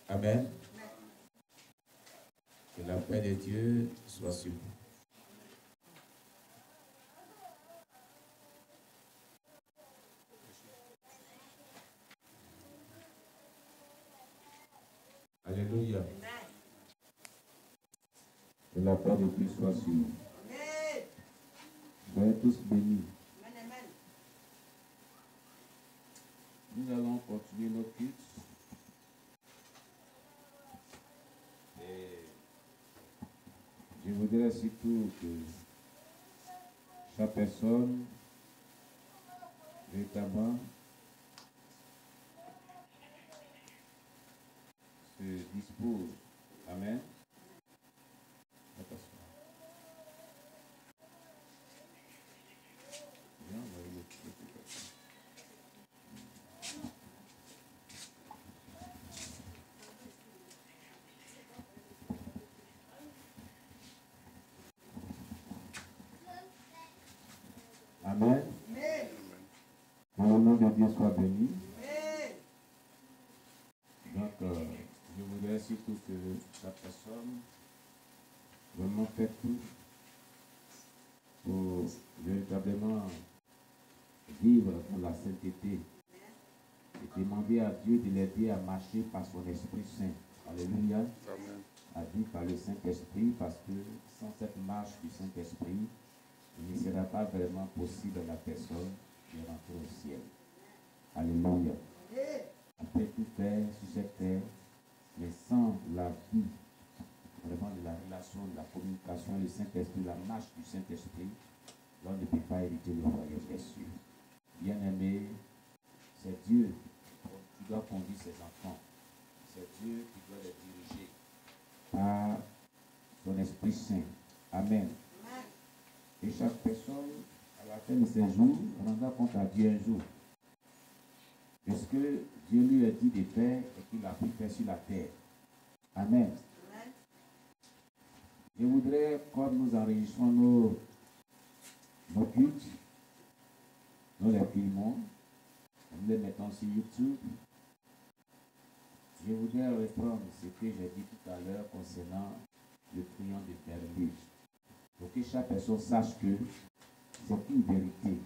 Amen. Que la paix de Dieu soit sur vous. Alléluia. Que la paix de Dieu soit sur vous. Soyez tous bénis. Nous allons continuer notre culte. Et je voudrais surtout que chaque personne, véritablement, se dispose. Amen. Amen. Que le nom de Dieu soit béni. Donc, je voudrais surtout que chaque personne vraiment fait tout pour véritablement vivre dans la sainteté et demander à Dieu de l'aider à marcher par son Esprit Saint. Alléluia. Amen. À vivre par le Saint-Esprit, parce que sans cette marche du Saint-Esprit, il ne sera pas vraiment possible à la personne de rentrer au ciel. Alléluia. On peut tout faire sur cette terre, mais sans la vie, vraiment de la relation, de la communication, le Saint-Esprit, la marche du Saint-Esprit, l'on ne peut pas hériter le royaume des cieux. Bien-aimé, c'est Dieu qui doit conduire ses enfants. C'est Dieu qui doit les diriger par son Esprit Saint. Amen. Et chaque personne, à la fin de ses jours, rendra compte à Dieu un jour. De ce que Dieu lui a dit de faire et qu'il a pu faire sur la terre. Amen. Je voudrais, comme nous enregistrons nos cultes, nous les filmons, nous les mettons sur YouTube. Je voudrais reprendre ce que j'ai dit tout à l'heure concernant le triomphe de Berlus. Pour que chaque personne sache que c'est une vérité.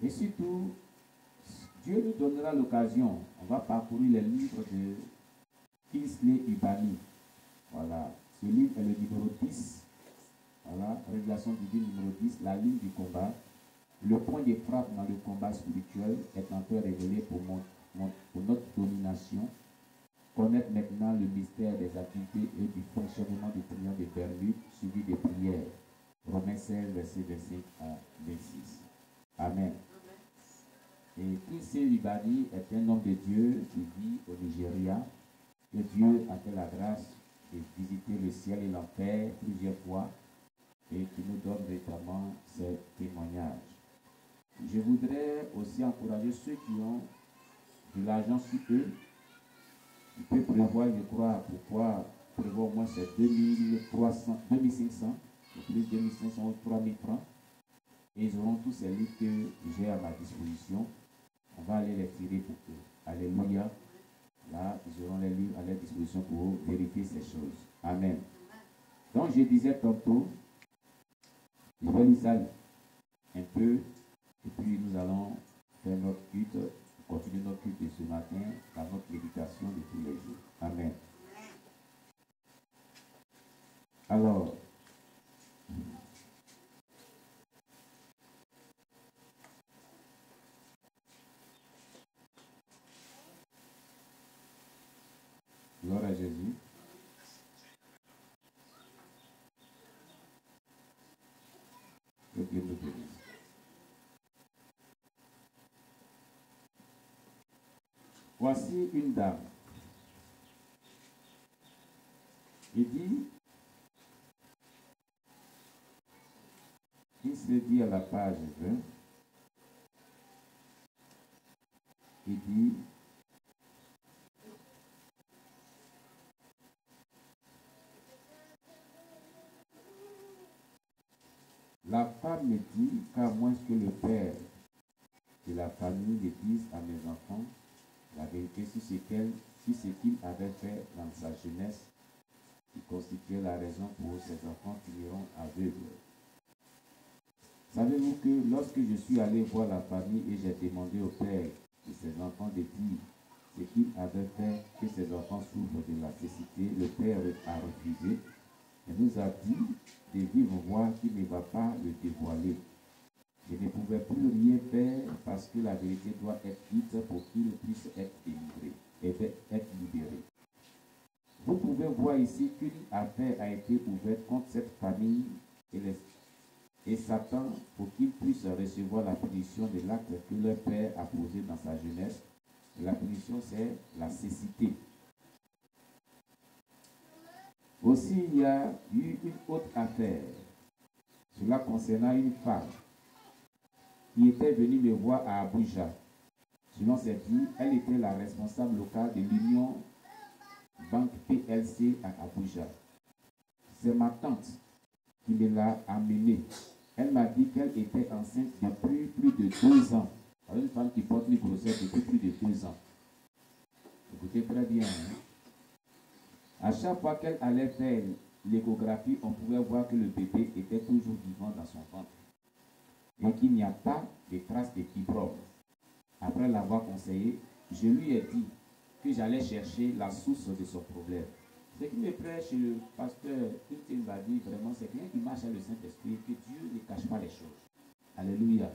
Et surtout, Dieu nous donnera l'occasion. On va parcourir les livres de Kingsley Ubani. Voilà. Ce livre est le numéro 10. Voilà. Révélation divine numéro 10, la ligne du combat. Le point de frappe dans le combat spirituel est encore révélé pour notre domination. Connaître maintenant le mystère des activités et du fonctionnement du triomphe de Berlus, suivi des prières. Romains 16, verset 25 à 26. Amen. Et Kingsley Ubani est un homme de Dieu qui vit au Nigeria, que Dieu a fait la grâce de visiter le ciel et l'enfer plusieurs fois et qui nous donne véritablement ses témoignages. Je voudrais aussi encourager ceux qui ont de l'argent sur eux. Ils peuvent prévoir, je crois, pourquoi prévoir au moins c'est 2500, ou plus 2500 ou 3000 francs. Et ils auront tous ces livres que j'ai à ma disposition. On va aller les tirer pour eux. Alléluia. Là, ils auront les livres à leur disposition pour vérifier ces choses. Amen. Donc, je disais tantôt, je vais lire ça un peu, et puis nous allons faire notre culte, continuer notre culte de ce matin par notre méditation de tous les jours. Amen. Alors, gloire à Jésus. Que Dieu nous bénisse. Voici une dame. Il dit, il se dit à la page 20, il dit, la femme me dit qu'à moins que le père de la famille le dise à mes enfants la vérité sur ce qu'il avait fait sa jeunesse, qui constituait la raison pour ses enfants finiront aveugles. Savez-vous que lorsque je suis allé voir la famille et j'ai demandé au père de ses enfants de dire ce qu'il avait fait que ses enfants souffrent de la cécité, le père a refusé et nous a dit de vivre voir qu'il ne va pas le dévoiler. Je ne pouvais plus rien faire parce que la vérité doit être dite pour qu'il puisse être délivré et être libéré. Vous pouvez voir ici qu'une affaire a été ouverte contre cette famille et Satan pour qu'il puisse recevoir la punition de l'acte que leur père a posé dans sa jeunesse. La punition, c'est la cécité. Aussi, il y a eu une autre affaire. Cela concernant une femme qui était venue me voir à Abuja. Selon ses dires, elle était la responsable locale de l'Union Banque PLC à Abuja. C'est ma tante qui me l'a amenée. Elle m'a dit qu'elle était enceinte depuis plus de 2 ans. Alors, une femme qui porte une grossesse depuis plus de 2 ans. Écoutez très bien. Hein? À chaque fois qu'elle allait faire l'échographie, on pouvait voir que le bébé était toujours vivant dans son ventre et qu'il n'y a pas de traces de fibrome. Après l'avoir conseillé, je lui ai dit que j'allais chercher la source de son problème. Ce qui me plaît chez le pasteur Quintin va dire vraiment, c'est quelqu'un qui marche à le Saint-Esprit, que Dieu ne cache pas les choses. Alléluia.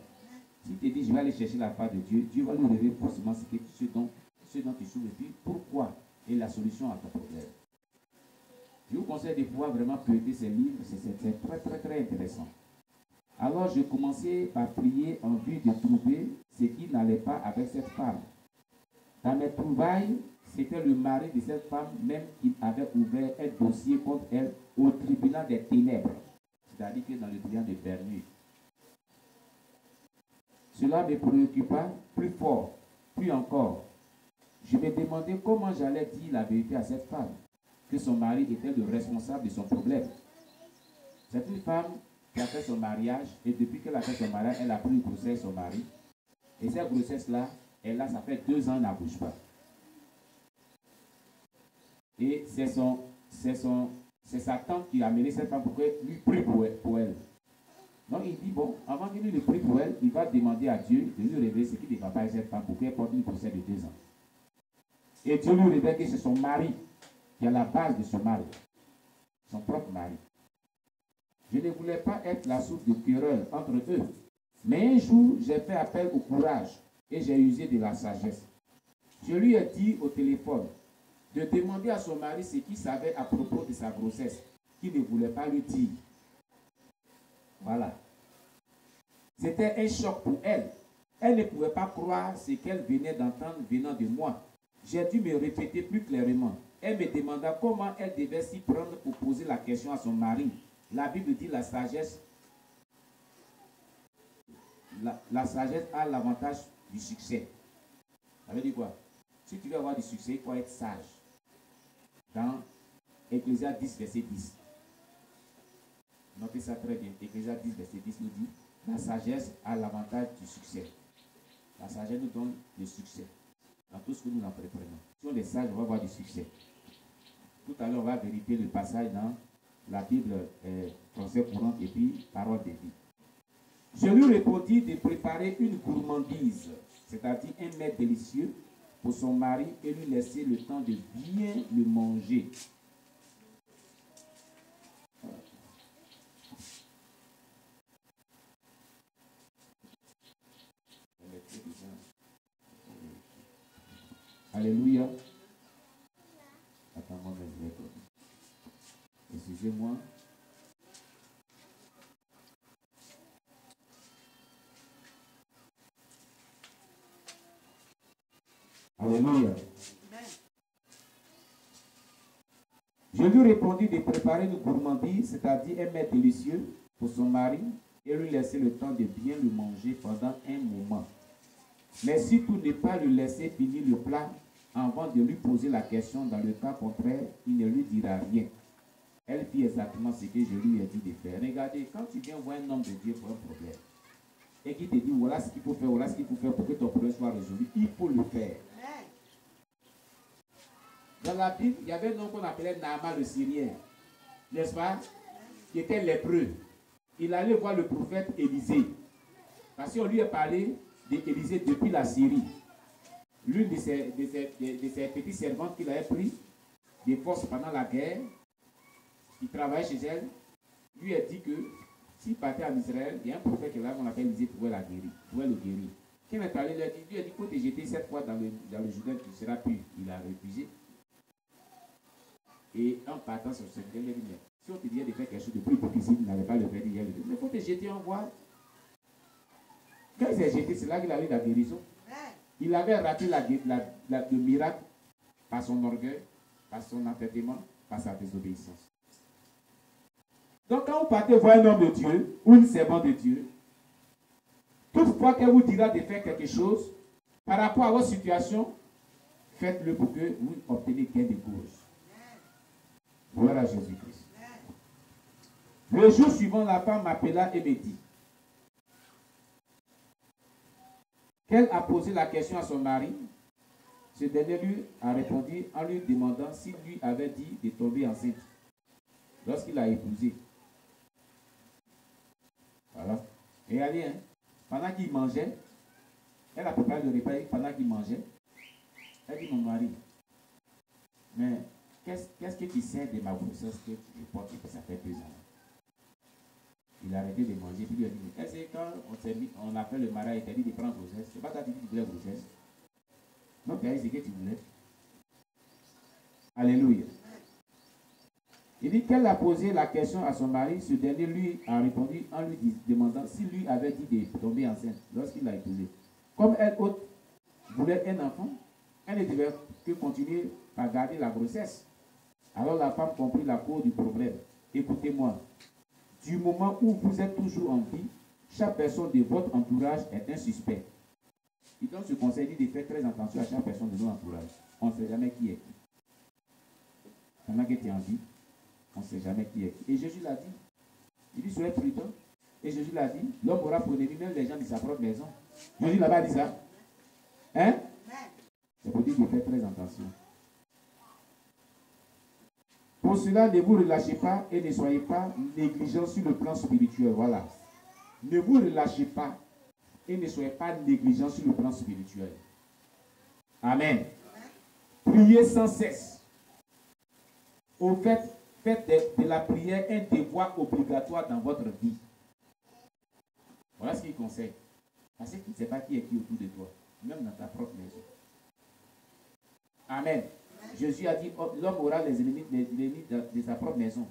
S'il te dit, je vais aller chercher la part de Dieu, Dieu va lui révéler forcément ce dont tu souffres et puis pourquoi et la solution à ton problème. Je vous conseille de pouvoir vraiment feuilleter ces livres, c'est très très très intéressant. Alors je commençais par prier en vue de trouver ce qui n'allait pas avec cette femme. Dans mes trouvailles, c'était le mari de cette femme même qui avait ouvert un dossier contre elle au tribunal des ténèbres, c'est-à-dire que dans le tribunal de Bernuy. Cela me préoccupa plus fort, plus encore. Je me demandais comment j'allais dire la vérité à cette femme, que son mari était le responsable de son problème. C'est une femme qui a fait son mariage, et depuis qu'elle a fait son mariage, elle a pris une grossesse son mari. Et cette grossesse-là, ça fait 2 ans, elle n'accouche pas. Et c'est sa tante qui a amené cette femme pour qu'elle lui prie pour elle. Donc il dit, bon, avant qu'il lui prie pour elle, il va demander à Dieu de lui révéler ce qui ne va pas avec cette femme pour qu'elle porte une grossesse de 2 ans. Et Dieu lui révèle que c'est son mari qui est à la base de ce mal, son propre mari. Je ne voulais pas être la source de querelle entre eux. Mais un jour, j'ai fait appel au courage et j'ai usé de la sagesse. Je lui ai dit au téléphone de demander à son mari ce qu'il savait à propos de sa grossesse, qu'il ne voulait pas lui dire. Voilà. C'était un choc pour elle. Elle ne pouvait pas croire ce qu'elle venait d'entendre venant de moi. J'ai dû me répéter plus clairement. Elle me demanda comment elle devait s'y prendre pour poser la question à son mari. La Bible dit la sagesse. La sagesse a l'avantage du succès. Ça veut dire quoi? Si tu veux avoir du succès, il faut être sage. Dans Ecclésiaste 10, verset 10. Notez ça très bien. Ecclésiaste 10, verset 10 nous dit la sagesse a l'avantage du succès. La sagesse nous donne le succès dans tout ce que nous entreprenons. Si on est sage, on va avoir du succès. Tout à l'heure, on va vérifier le passage dans la Bible français courant et puis parole de vie. Je lui répondis de préparer une gourmandise, c'est-à-dire un mets délicieux pour son mari et lui laisser le temps de bien le manger. Alléluia. Attends-moi, excusez-moi. Alléluia. Je lui répondis de préparer une gourmandise, c'est-à-dire un mets délicieux pour son mari et lui laisser le temps de bien le manger pendant un moment. Mais surtout ne pas lui laisser finir le plat avant de lui poser la question. Dans le cas contraire, il ne lui dira rien. Elle fit exactement ce que je lui ai dit de faire. Regardez, quand tu viens voir un homme de Dieu pour un problème, et qu'il te dit, voilà ce qu'il faut faire, voilà ce qu'il faut faire pour que ton problème soit résolu, il faut le faire. Dans la Bible, il y avait un homme qu'on appelait Naaman le Syrien, n'est-ce pas? Qui était lépreux. Il allait voir le prophète Élisée. Parce qu'on lui a parlé d'Élisée depuis la Syrie. L'une de ses petites servantes qu'il avait pris des forces pendant la guerre, qui travaillait chez elle, lui a dit que s'il partait en Israël, il y a un prophète qui est là qu'on appelle Élisée, pouvait la guérir, pouvait le guérir. Quand il est allé, lui a dit, il faut te jeter 7 fois dans le Jourdain, tu seras pur. Il a refusé. Et en partant sur ce il a dit, mais si on te disait de faire quelque chose de plus difficile, il n'avait pas le faire, mais il faut te jeter en voie. Quand il s'est jeté, c'est là qu'il a eu la guérison. Il avait raté le miracle par son orgueil, par son entêtement, par sa désobéissance. Donc quand vous partez voir un homme de Dieu ou une servante de Dieu, toutefois qu'elle vous dira de faire quelque chose, par rapport à votre situation, faites-le pour que vous obteniez gain de cause. Gloire à Jésus-Christ. Le jour suivant, la femme m'appela et me dit qu'elle a posé la question à son mari. Ce dernier lui a répondu en lui demandant s'il lui avait dit de tomber enceinte lorsqu'il l'a épousée. Voilà. Et allez, hein, pendant qu'il mangeait, elle a préparé le repas, pendant qu'il mangeait, elle dit, mon mari, mais qu'est-ce que tu sais de ma grossesse que je porte que ça fait 2 ans? Il a arrêté de manger, puis il lui a dit, mais est-ce que quand on a fait le mariage, il t'a dit de prendre grossesse, c'est pas toi qui dis que tu voulais grossesse. Non, tu as dit ce que tu voulais. Alléluia. Il dit qu'elle a posé la question à son mari, ce dernier lui a répondu en lui demandant s'il lui avait dit de tomber enceinte lorsqu'il l'a épousée. Comme elle voulait un enfant, elle ne devait que continuer à garder la grossesse. Alors la femme comprit la cause du problème. Écoutez-moi, du moment où vous êtes toujours en vie, chaque personne de votre entourage est un suspect. Il donne ce conseil dit de faire très attention à chaque personne de notre entourage. On ne sait jamais qui est qui. Pendant que tu es en vie, on ne sait jamais qui est qui. Et Jésus l'a dit. Il dit, soyez prudents. Et Jésus l'a dit, l'homme aura pour ennemi même les gens de sa propre maison. Jésus là-bas dit ça. Hein? C'est pour dire de faire très attention. Pour cela, ne vous relâchez pas et ne soyez pas négligents sur le plan spirituel. Voilà. Ne vous relâchez pas et ne soyez pas négligents sur le plan spirituel. Amen. Priez sans cesse. Au fait, faites de la prière un devoir obligatoire dans votre vie. Voilà ce qu'il conseille. Parce que tu ne sais pas qui est qui autour de toi, même dans ta propre maison. Amen. Jésus a dit, l'homme aura les ennemis de sa propre maison.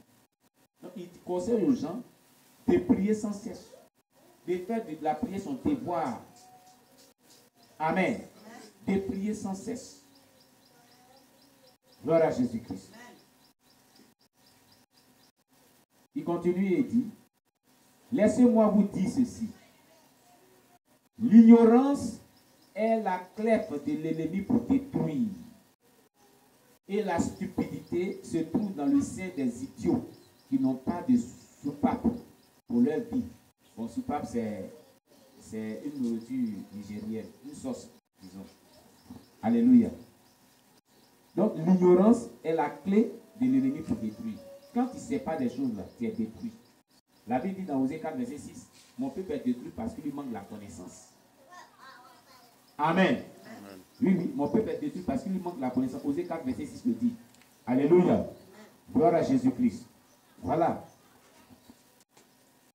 Donc il conseille aux gens de prier sans cesse. De faire de la prière son devoir. Amen. De prier sans cesse. Gloire à Jésus-Christ. Il continue et dit, laissez-moi vous dire ceci. L'ignorance est la clef de l'ennemi pour détruire. Et la stupidité se trouve dans le sein des idiots qui n'ont pas de soupape pour leur vie. Bon, soupape, c'est une nourriture nigérienne, une sauce, disons. Alléluia. Donc, l'ignorance est la clé de l'ennemi pour détruire. Quand tu ne sais pas des choses là, tu es détruit. La Bible dit dans Osée 4, verset 6, mon peuple est détruit parce qu'il lui manque la connaissance. Amen. Oui, mon peuple est détruit parce qu'il lui manque la connaissance. Osée 4, verset 6 le dit. Alléluia. Gloire à Jésus-Christ. Voilà.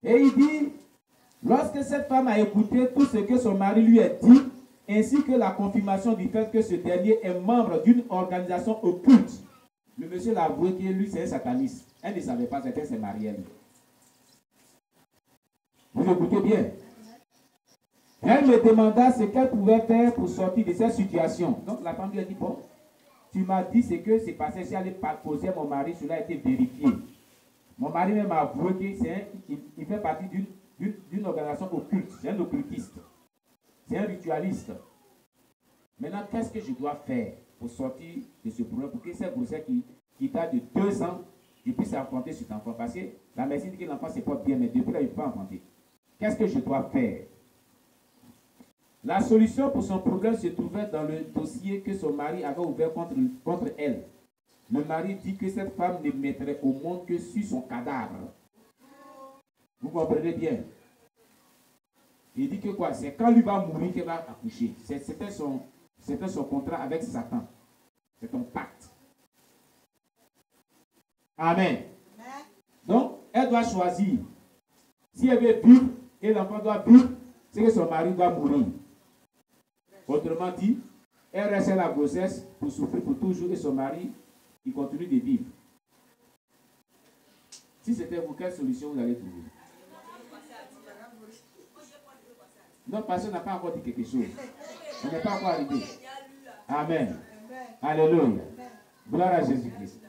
Et il dit, lorsque cette femme a écouté tout ce que son mari lui a dit, ainsi que la confirmation du fait que ce dernier est membre d'une organisation occulte, le monsieur l'a avoué que lui c'est un sataniste. Elle ne savait pas, c'était ses mariés. Vous écoutez bien. Elle me demanda ce qu'elle pouvait faire pour sortir de cette situation. Donc la femme lui a dit, bon, tu m'as dit ce que c'est passé, si elle posait mon mari, cela a été vérifié. Mon mari même m'a avoué qu'il fait partie d'une organisation occulte, c'est un occultiste, c'est un ritualiste. Maintenant, qu'est-ce que je dois faire pour sortir de ce problème, pour que cette grossesse qui date de 2 ans, je puisse affronter cet enfant? Parce que la médecine dit que l'enfant se porte bien, mais depuis là, il ne peut pas enfanter. Qu'est-ce que je dois faire? La solution pour son problème se trouvait dans le dossier que son mari avait ouvert contre elle. le mari dit que cette femme ne mettrait au monde que sur son cadavre. Vous comprenez bien? Il dit que quoi? C'est quand lui va mourir qu'elle va accoucher. C'était son contrat avec Satan. C'est ton pacte. Amen. Donc, elle doit choisir. Si elle veut vivre et l'enfant doit vivre, c'est que son mari doit mourir. Autrement dit, elle reste à la grossesse pour souffrir pour toujours et son mari, il continue de vivre. Si c'était vous, quelle solution vous allez trouver? Non, parce qu'on n'a pas encore dit quelque chose. On n'est pas encore arrivé. Amen. Alléluia. Gloire à Jésus-Christ.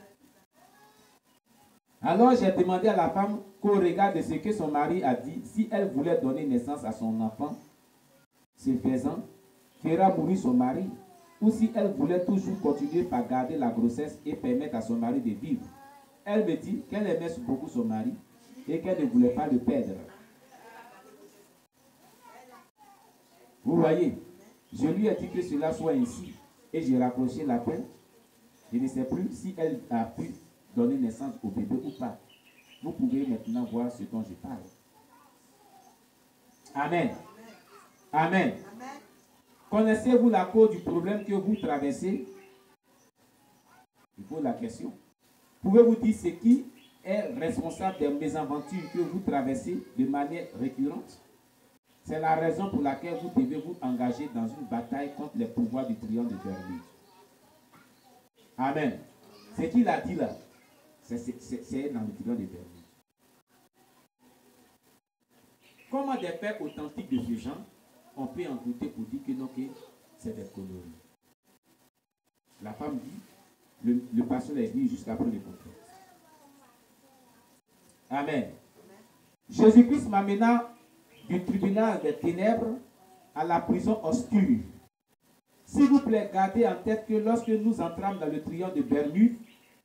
Alors j'ai demandé à la femme qu'au regard de ce que son mari a dit, si elle voulait donner naissance à son enfant, ce faisant, fera mourir son mari, ou si elle voulait toujours continuer par garder la grossesse et permettre à son mari de vivre. Elle me dit qu'elle aimait beaucoup son mari et qu'elle ne voulait pas le perdre. Vous voyez, je lui ai dit que cela soit ainsi et j'ai raccroché la peine. Je ne sais plus si elle a pu donner naissance au bébé ou pas. Vous pouvez maintenant voir ce dont je parle. Amen. Amen. Connaissez-vous la cause du problème que vous traversez? Je pose la question. Pouvez-vous dire ce qui est responsable des mésaventures que vous traversez de manière récurrente? C'est la raison pour laquelle vous devez vous engager dans une bataille contre les pouvoirs du triomphe de Bermude. Amen. Ce qu'il a dit là, c'est dans le triomphe de Bermude. Comment des pères authentiques de ces gens, on peut en douter pour dire que non, que c'est des conneries. La femme dit, le pasteur l'a dit juste après le contraire. Amen. Jésus-Christ m'amena du tribunal des ténèbres à la prison obscure. S'il vous plaît, gardez en tête que lorsque nous entrâmes dans le triomphe de Bermude,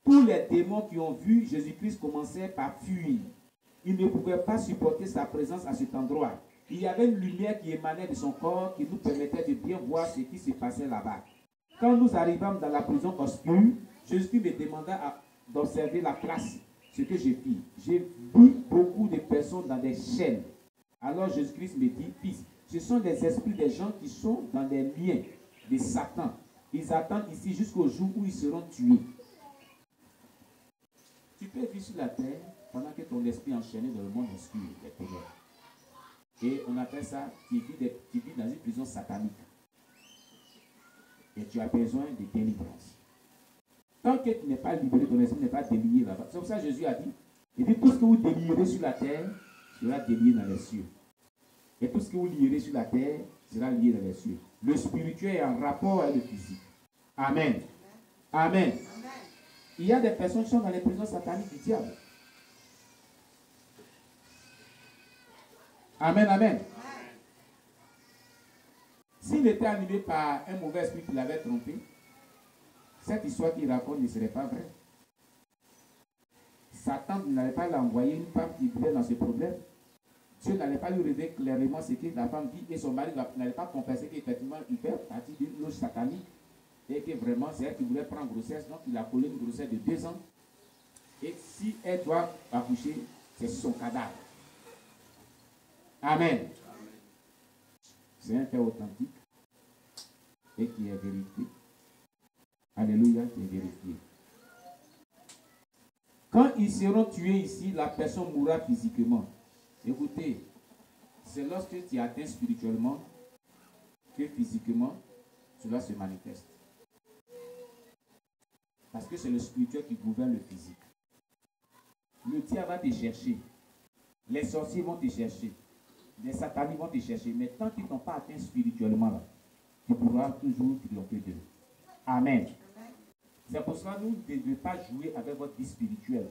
tous les démons qui ont vu Jésus-Christ commençaient par fuir. Ils ne pouvaient pas supporter sa présence à cet endroit. Il y avait une lumière qui émanait de son corps qui nous permettait de bien voir ce qui se passait là-bas. Quand nous arrivâmes dans la prison obscure, Jésus-Christ me demanda d'observer la place. Ce que j'ai vu. J'ai vu beaucoup de personnes dans des chaînes. Alors Jésus-Christ me dit, fils, ce sont les esprits des gens qui sont dans les liens de Satan. Ils attendent ici jusqu'au jour où ils seront tués. Tu peux vivre sur la terre pendant que ton esprit est enchaîné dans le monde obscur, les ténèbres. Et on appelle ça, tu vis dans une prison satanique. Et tu as besoin de délivrance. Tant que tu n'es pas libéré, ton esprit n'est pas délié là-bas. C'est pour ça que Jésus a dit, il dit, tout ce que vous délierez sur la terre sera délié dans les cieux. Et tout ce que vous lierez sur la terre sera lié dans les cieux. Le spirituel est en rapport avec le physique. Amen. Amen. Amen. Il y a des personnes qui sont dans les prisons sataniques du diable. Amen, amen. S'il était animé par un mauvais esprit qui l'avait trompé, cette histoire qu'il raconte ne serait pas vraie. Satan n'allait pas l'envoyer une femme qui vivait dans ce problème. Dieu n'allait pas lui révéler clairement ce que la femme dit et son mari n'allait pas confesser qu'effectivement il fait partie d'une loge satanique et que vraiment c'est elle qui voulait prendre grossesse, donc il a collé une grossesse de 2 ans. Et si elle doit accoucher, c'est son cadavre. Amen. C'est un fait authentique et qui est vérifié. Alléluia, qui est vérifié. Quand ils seront tués ici, la personne mourra physiquement. Écoutez, c'est lorsque tu es atteint spirituellement que physiquement, cela se manifeste. Parce que c'est le spirituel qui gouverne le physique. Le diable va te chercher. Les sorciers vont te chercher. Les sataniques vont te chercher. Mais tant qu'ils ne t'ont pas atteint spirituellement, là, tu pourras toujours triompher d'eux. Amen. C'est pour cela que nous ne devons pas jouer avec votre vie spirituelle.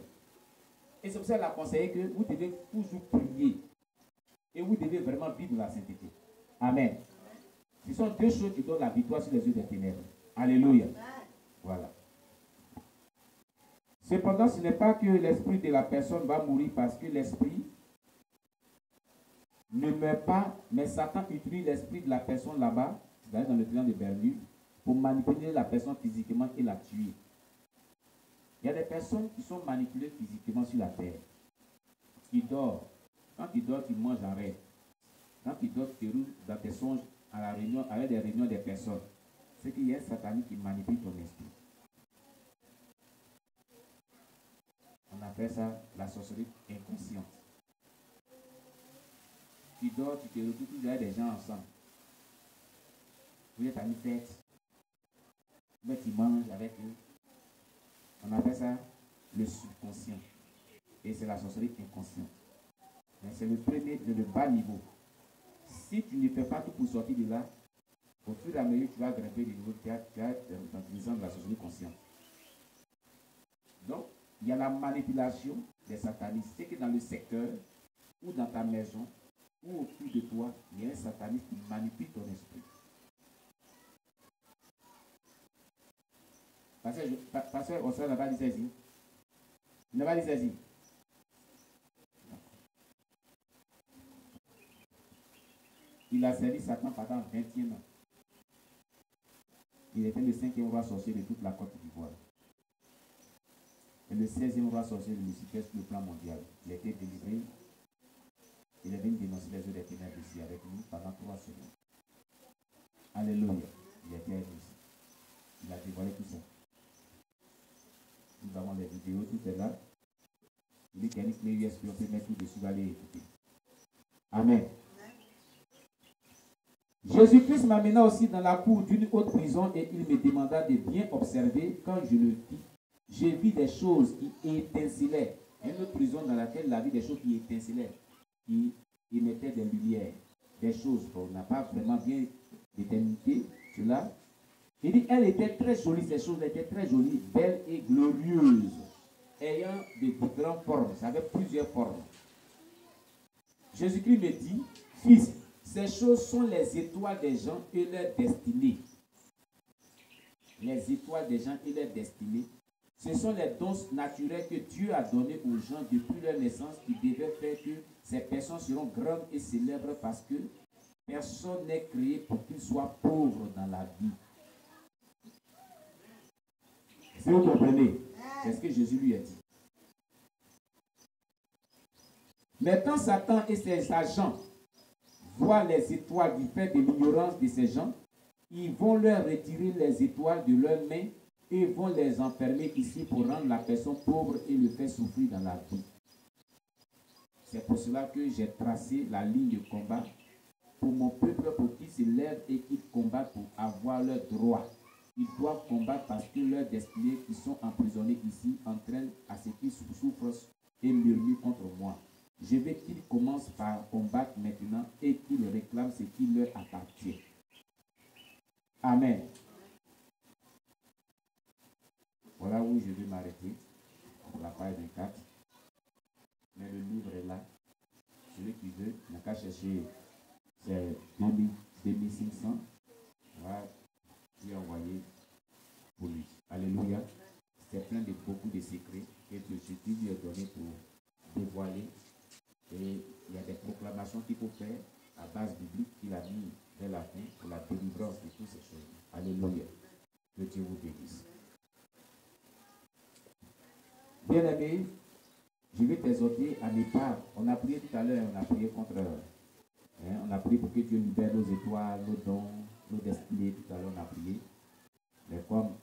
Et c'est pour ça qu'elle a conseillé que vous devez toujours prier. Et vous devez vraiment vivre la sainteté. Amen. Ce sont 2 choses qui donnent la victoire sur les yeux des ténèbres. Alléluia. Voilà. Cependant, ce n'est pas que l'esprit de la personne va mourir parce que l'esprit ne meurt pas, mais Satan utilise l'esprit de la personne là-bas, c'est-à-dire dans le triangle de Bermude, pour manipuler la personne physiquement et la tuer. Il y a des personnes qui sont manipulées physiquement sur la terre. Tu dors. Quand tu dors, tu manges en rêve. Quand tu dors, tu roules dans tes songes à la réunion, avec des réunions des personnes. C'est qu'il y a un satanique qui manipule ton esprit. On appelle ça la sorcellerie inconsciente. Tu dors, tu te retrouves toujours avec des gens ensemble. Vous êtes à une fête. Mais tu manges avec eux. On appelle ça le subconscient. Et c'est la sorcellerie inconsciente. Mais c'est le premier, le bas niveau. Si tu ne fais pas tout pour sortir de là, au fur et à mesure, tu vas grimper de niveau, tu vas dans l'utilisation de la sorcellerie consciente. Donc, il y a la manipulation des satanistes. C'est que dans le secteur, ou dans ta maison, ou autour de toi, il y a un sataniste qui manipule ton esprit. Pasteur, on n'a pas dit ça ici. Il n'a pas dit ça ici. Il a servi Satan pendant 21 ans. Il était le 5e roi sorcier de toute la Côte d'Ivoire. Et le 16e roi sorcier de Lucifer sur le plan mondial. Il a été délivré. Il est venu dénoncer les œuvres des ténèbres ici avec nous pendant 3 semaines. Alléluia. Il a été avec nous ici. Il a dévoilé tout ça. Nous avons les vidéos, tout est là. Il dit qu'il y a une clé USB, on peut mettre tout dessus, aller écouter. Amen. Jésus-Christ m'amena aussi dans la cour d'une haute prison et il me demanda de bien observer. Quand je le vis, j'ai vu des choses qui étincelaient. Une autre prison dans laquelle la vie des choses qui étincelaient, qui émettaient des lumières, des choses qu'on n'a pas vraiment bien déterminé. Cela. Il dit, elle était très jolie, ces choses étaient très jolies, belles et glorieuses, ayant de différentes formes, ça avait plusieurs formes. Jésus-Christ me dit, fils, ces choses sont les étoiles des gens et leur destinée. Les étoiles des gens et leur destinée, ce sont les dons naturels que Dieu a donnés aux gens depuis leur naissance qui devaient faire que ces personnes seront grandes et célèbres parce que personne n'est créé pour qu'il soit pauvre dans la vie. Si vous comprenez, c'est ce que Jésus lui a dit. Maintenant, Satan et ses agents voient les étoiles du fait de l'ignorance de ces gens. Ils vont leur retirer les étoiles de leurs mains et vont les enfermer ici pour rendre la personne pauvre et le faire souffrir dans la vie. C'est pour cela que j'ai tracé la ligne de combat pour mon peuple, pour qu'ils se lèvent et qu'ils combattent pour avoir leurs droits. Ils doivent combattre parce que leurs destinés qui sont emprisonnés ici entraînent à ce qu'ils souffrent et murmurent contre moi. Je veux qu'ils commencent par combattre maintenant et qu'ils réclament ce qui leur appartient. Amen. Voilà où je vais m'arrêter pour la page 24. Mais le livre est là. Celui qui veut, n'a qu'à chercher, c'est 2500. Voilà. Lui envoyé pour lui. Alléluia. C'est plein de beaucoup de secrets que Jésus lui a donné pour dévoiler. Et il y a des proclamations qu'il faut faire à base biblique qu'il a mis dès la fin pour la délivrance de toutes ces choses. Alléluia. Que Dieu vous bénisse. Bien aimé, je vais t'exhorter à ne pas. On a prié tout à l'heure, on a prié contre. On a prié pour que Dieu libère nos étoiles, nos dons, nos destinées. Tout à l'heure, on a prié. Mais comme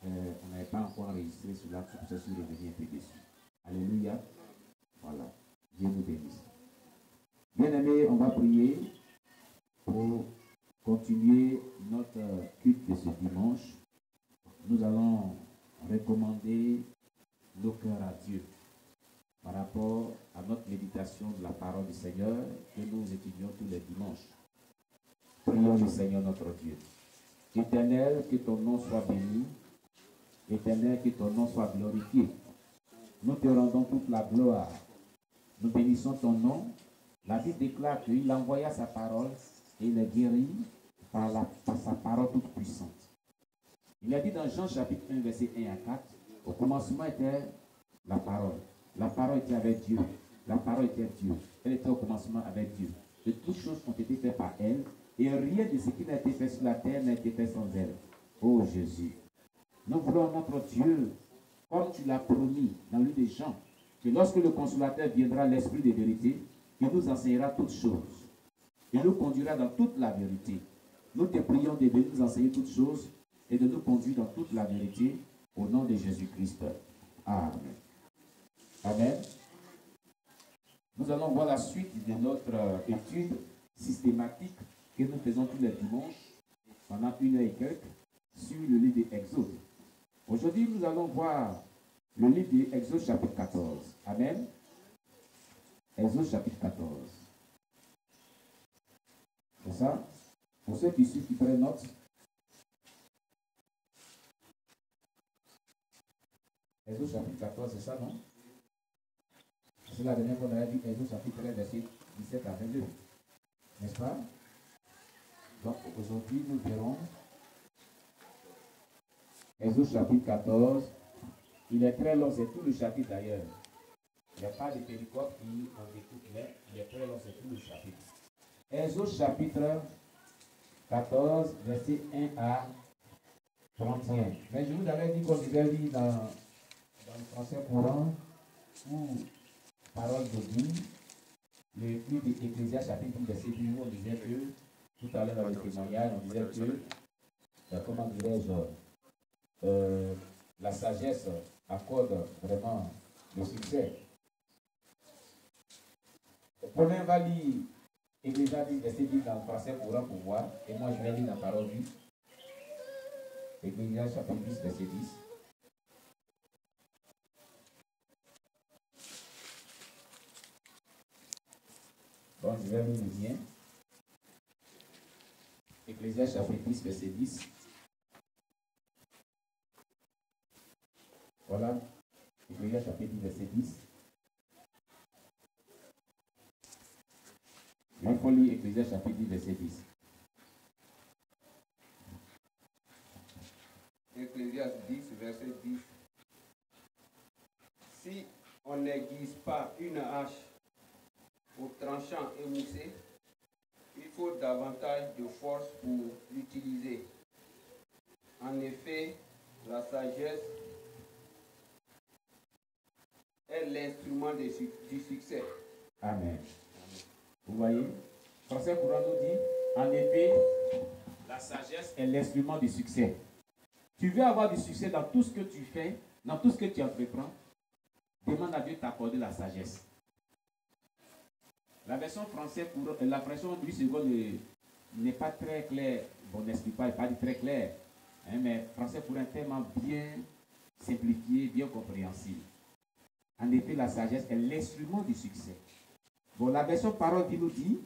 on n'avait pas encore enregistré cela, c'est pour ça que je suis revenu un peu dessus. Alléluia. Voilà. Dieu nous bénisse. Bien aimé, on va prier pour continuer notre culte de ce dimanche. Nous allons recommander nos cœurs à Dieu par rapport à notre méditation de la parole du Seigneur que nous étudions tous les dimanches. Prions le Seigneur notre Dieu. Éternel, que ton nom soit béni. Éternel, que ton nom soit glorifié. Nous te rendons toute la gloire. Nous bénissons ton nom. La Bible déclare qu'il envoya sa parole et il est guéri par sa parole toute puissante. Il a dit dans Jean chapitre 1, verset 1 à 4, au commencement était la parole. La parole était avec Dieu. La parole était Dieu. Elle était au commencement avec Dieu. Et toutes choses ont été faites par elle. Et rien de ce qui n'a été fait sur la terre n'a été fait sans elle. Oh Jésus. Nous voulons notre Dieu comme tu l'as promis dans le livre des Jean, que lorsque le consolateur viendra, l'Esprit de vérité, il nous enseignera toutes choses. Il nous conduira dans toute la vérité. Nous te prions de nous enseigner toutes choses et de nous conduire dans toute la vérité au nom de Jésus-Christ. Amen. Amen. Nous allons voir la suite de notre étude systématique que nous faisons tous les dimanches pendant 1 heure et quelques sur le livre de Exode. Aujourd'hui, nous allons voir le livre de Exode chapitre 14. Amen. Exode chapitre 14. C'est ça? Pour ceux qui suivent, qui prennent note. Exode chapitre 14, c'est ça, non? C'est la dernière fois qu'on avait vu Exode chapitre 13, verset 17 à 22. N'est-ce pas? Donc aujourd'hui, nous verrons Exode chapitre 14. Il est très long, c'est tout le chapitre d'ailleurs. Il n'y a pas de péricope qui en découpe, mais il est très long, c'est tout le chapitre. Exode chapitre 14, verset 1 à 31. Mais je vous avais dit qu'on devait lire dans le français courant ou parole de Dieu, le livre d'Ecclésiaste chapitre 10, verset 10, où on disait que, tout à l'heure dans le témoignage, on disait que, comment dirais-je, la sagesse accorde vraiment le succès. Le premier va lire Ecclésiaste 10, verset 10 dans le français courant pour voir, et moi je vais lire la parole de Dieu. Ecclésiaste chapitre 10, verset 10. Bon, je vais lire le mien. Ecclésiaste chapitre 10, verset 10. Voilà. Ecclésiaste chapitre 10, verset 10. Il faut lire Ecclésiaste chapitre 10, verset 10. Ecclésiaste 10, verset 10. Si on n'aiguise pas une hache au tranchant émoussé, il faut davantage de force pour l'utiliser. En effet, la sagesse est l'instrument du succès. Amen. Vous voyez, français courant nous dit, en effet, la sagesse est l'instrument du succès. Tu veux avoir du succès dans tout ce que tu fais, dans tout ce que tu entreprends, demande à Dieu de t'accorder la sagesse. La version française, la version 8 secondes n'est pas très claire. Bon, n'explique pas, pas très clair. Hein, mais français pour un tellement bien simplifié, bien compréhensible. En effet, la sagesse est l'instrument du succès. Bon, la version parole qui nous dit,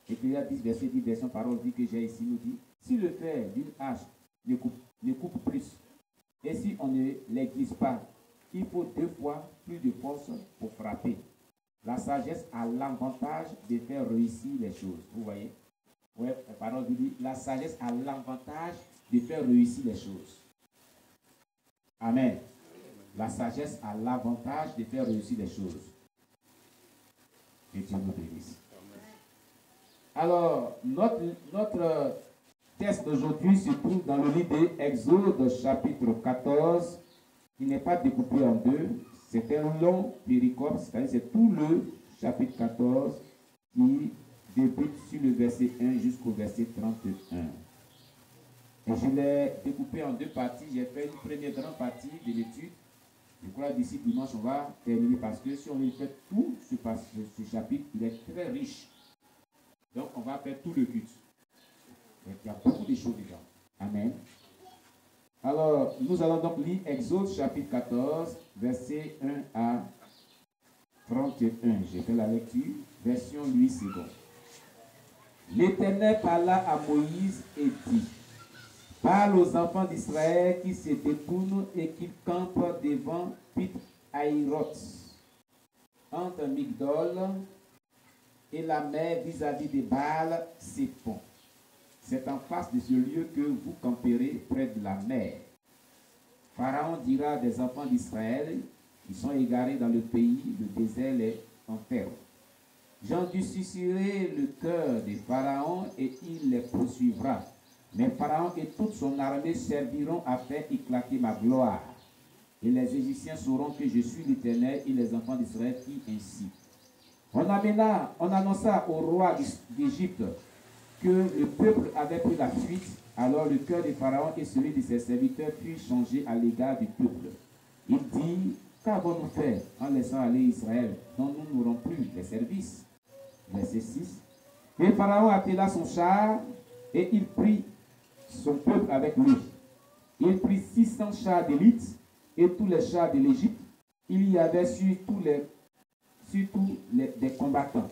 Ecclésiaste 10, verset 10, version parole dit que j'ai ici, nous dit, si le fer d'une hache ne coupe plus, et si on ne l'aiguise pas, il faut 2 fois plus de force pour frapper. La sagesse a l'avantage de faire réussir les choses. Vous voyez? Oui, la parole dit, la sagesse a l'avantage de faire réussir les choses. Amen. La sagesse a l'avantage de faire réussir les choses. Que Dieu nous bénisse. Alors, notre texte d'aujourd'hui se trouve dans le livre d'Exode, chapitre 14, qui n'est pas découpé en deux. C'est un long péricope, c'est-à-dire c'est tout le chapitre 14 qui débute sur le verset 1 jusqu'au verset 31. Et je l'ai découpé en 2 parties. J'ai fait une première grande partie de l'étude. Je crois d'ici dimanche, on va terminer parce que si on fait tout ce chapitre, il est très riche. Donc, on va faire tout le culte. Il y a beaucoup de choses dedans. Amen. Alors, nous allons donc lire Exode chapitre 14, verset 1 à 31. J'ai fait la lecture, version 8 secondes. L'Éternel parla à Moïse et dit, parle aux enfants d'Israël qui se détournent et qui campent devant Pith-Hahiroth, entre Migdol et la mer vis-à-vis de Baal-Séphon. C'est en face de ce lieu que vous camperez près de la mer. Pharaon dira des enfants d'Israël qui sont égarés dans le pays, le désert les enterre. J'endurcirai le cœur de Pharaon et il les poursuivra. Mais Pharaon et toute son armée serviront à faire éclater ma gloire. Et les Égyptiens sauront que je suis l'Éternel, et les enfants d'Israël firent ainsi. On annonça au roi d'Égypte que le peuple avait pris la fuite. Alors le cœur de Pharaon et celui de ses serviteurs furent changés à l'égard du peuple. Il dit, qu'avons-nous fait en laissant aller Israël, dont nous n'aurons plus les services? Verset 6. Et Pharaon attela son char, et il prit son peuple avec lui. Il prit 600 chars d'élite et tous les chars de l'Égypte. Il y avait surtout des combattants.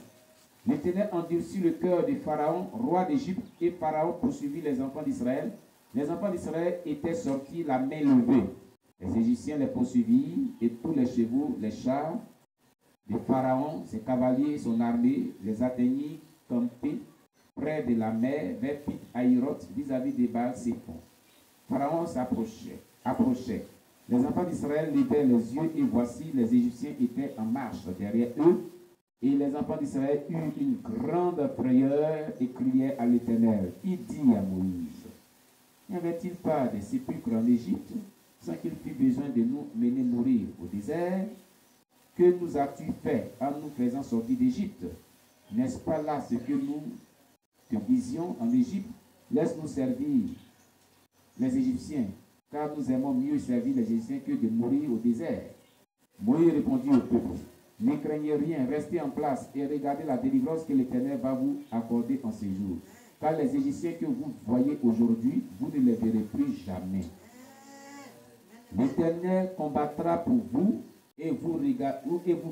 L'Éternel endurcit le cœur de Pharaon, roi d'Égypte, et Pharaon poursuivit les enfants d'Israël. Les enfants d'Israël étaient sortis la main levée. Les Égyptiens les poursuivirent, et tous les chevaux, les chars de Pharaon, ses cavaliers, son armée, les atteignirent campés près de la mer, vers Pit-Hahiroth, vis-à-vis des Baal-Séphon. Pharaon approchait. Les enfants d'Israël levaient les yeux, et voici, les Égyptiens étaient en marche derrière eux. Et les enfants d'Israël eurent une grande frayeur et criaient à l'Éternel. Il dit à Moïse, n'y avait-il pas des sépulcres en Égypte, sans qu'il fût besoin de nous mener mourir au désert? Que nous as-tu fait en nous faisant sortir d'Égypte? N'est-ce pas là ce que nous te disions en Égypte? Laisse-nous servir les Égyptiens, car nous aimons mieux servir les Égyptiens que de mourir au désert. Moïse répondit au peuple, ne craignez rien, restez en place et regardez la délivrance que l'Éternel va vous accorder en ces jours. Car les Égyptiens que vous voyez aujourd'hui, vous ne les verrez plus jamais. L'Éternel combattra pour vous et vous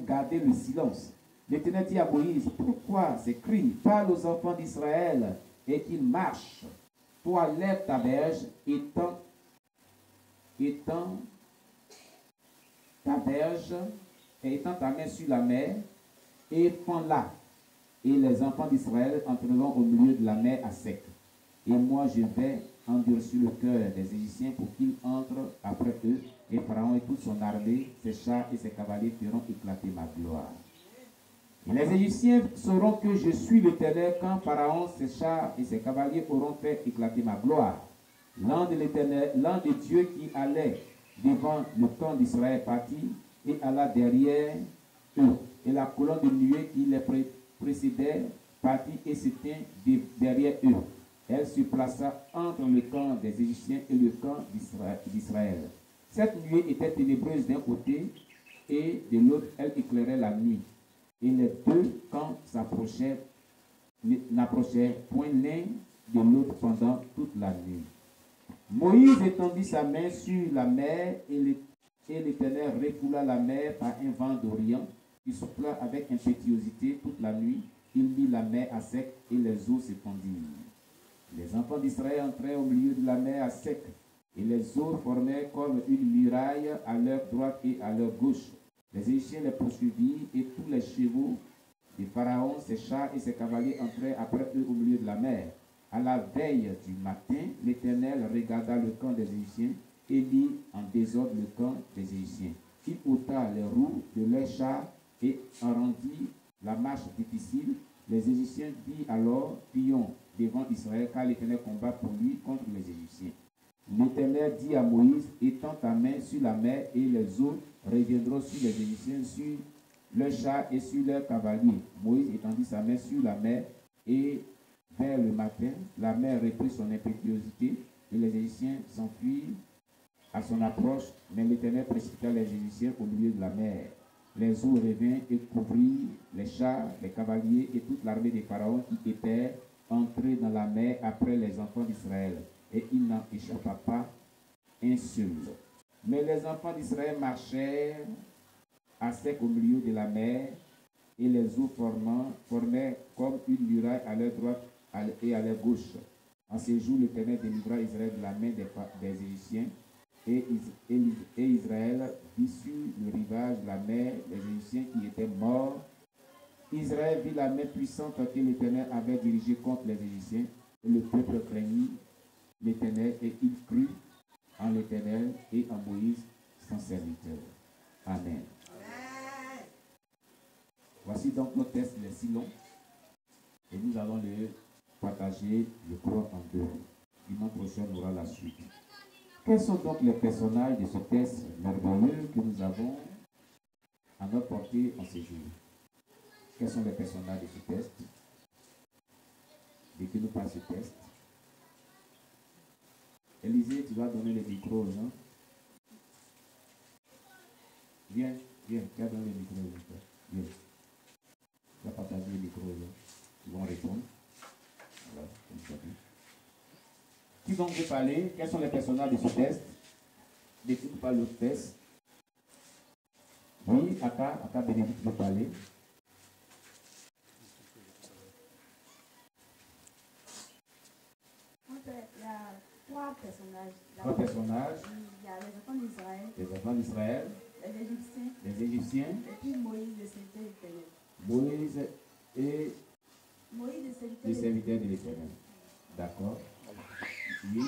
gardez le silence. L'Éternel dit à Moïse, pourquoi ces cris? Parle aux enfants d'Israël et qu'ils marchent. Toi, lève ta berge, étends ta berge, et étends ta main sur la mer, et fends-la. Et les enfants d'Israël entreront au milieu de la mer à sec. Et moi, je vais endurcir le cœur des Égyptiens pour qu'ils entrent après eux, et Pharaon et toute son armée, ses chars et ses cavaliers feront éclater ma gloire. Et les Égyptiens sauront que je suis l'Éternel quand Pharaon, ses chars et ses cavaliers auront fait éclater ma gloire. L'ange de Dieu qui allait devant le camp d'Israël partit et alla derrière eux. Et la colonne de nuée qui les précédait partit et se tint derrière eux. Elle se plaça entre le camp des Égyptiens et le camp d'Israël. Cette nuée était ténébreuse d'un côté et de l'autre, elle éclairait la nuit. Et les deux camps n'approchaient point l'un de l'autre pendant toute la nuit. Moïse étendit sa main sur la mer et l'Éternel refoula la mer par un vent d'Orient qui souffla avec impétuosité toute la nuit. Il mit la mer à sec et les eaux se fondirent. Les enfants d'Israël entrèrent au milieu de la mer à sec et les eaux formèrent comme une muraille à leur droite et à leur gauche. Les Égyptiens les poursuivirent et tous les chevaux de Pharaon, ses chars et ses cavaliers entrèrent après eux au milieu de la mer. À la veille du matin, l'Éternel regarda le camp des Égyptiens et mit en désordre le camp des Égyptiens. Il ôta les roues de leurs chars et en rendit la marche difficile. Les Égyptiens dirent alors, fuyons devant Israël, car l'Éternel combat pour lui contre les Égyptiens. L'Éternel dit à Moïse, étends ta main sur la mer et les eaux reviendront sur les Égyptiens, sur leurs chars et sur leurs cavaliers. Moïse étendit sa main sur la mer et vers le matin, la mer reprit son impétuosité et les Égyptiens s'enfuirent à son approche, mais l'Éternel précipita les Égyptiens au milieu de la mer. Les eaux revinrent et couvrirent les chars, les cavaliers et toute l'armée des pharaons qui étaient entrés dans la mer après les enfants d'Israël. Et il n'en échappa pas un seul. Mais les enfants d'Israël marchèrent à sec au milieu de la mer, et les eaux formaient comme une muraille à leur droite et à leur gauche. En ces jours, l'Éternel délivra Israël de la main des Égyptiens, et Israël vit sur le rivage de la mer les Égyptiens qui étaient morts. Israël vit la main puissante que l'Éternel avait dirigée contre les Égyptiens, et le peuple craignit l'Éternel, et il crut en l'Éternel et en Moïse, son serviteur. Amen. Voici donc notre texte, il est si long, et nous allons le partager, je crois, en deux. Dimanche prochaine aura la suite. Quels sont donc les personnages de ce test merveilleux que nous avons à notre portée en ces jours? Quels sont les personnages de ce test? De qui nous parle ce test? Élisée, tu vas donner le micro, non? Viens, tu vas donner le micro. Viens. Tu vas partager le micro. Ils vont répondre. Voilà, comme ça. Qui donc veut parler? Quels sont les personnages de ce test? De qui nous parle le test? Oui, Aka Bénédicte veut parler. Il y a trois personnages. Trois personnages. Il y a les enfants d'Israël. Les enfants d'Israël. Les Égyptiens. Les Égyptiens. Et puis Moïse, le serviteur de l'Éternel. Moïse et Moïse, le serviteur de l'Éternel. D'accord. Oui.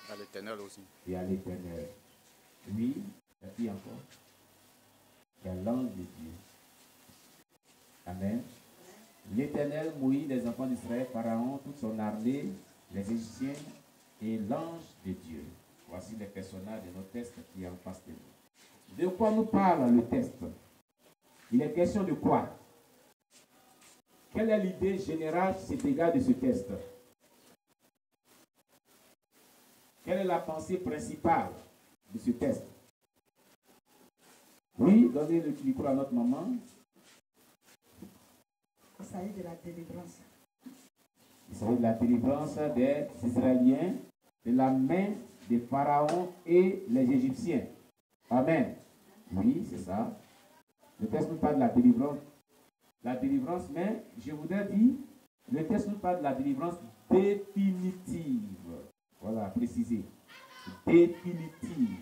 À l'Éternel aussi. Et à l'Éternel. Oui. Et puis encore. Il y a l'ange de Dieu. Amen. L'Éternel, Moïse, les enfants d'Israël, Pharaon, toute son armée, les Égyptiens et l'ange de Dieu. Voici les personnages de notre test qui est en face de nous. De quoi nous parle le test? Il est question de quoi? Quelle est l'idée générale qui s'est égale de ce test? Quelle est la pensée principale de ce test? Oui, donnez le micro à notre maman. Il s'agit de la délivrance. Il s'agit de la délivrance des Israéliens de la main des pharaons et les Égyptiens. Amen. Oui, c'est ça. Le texte nous parle de la délivrance. La délivrance, mais je voudrais dire, le texte nous parle de la délivrance définitive. Voilà, précisé. Définitive.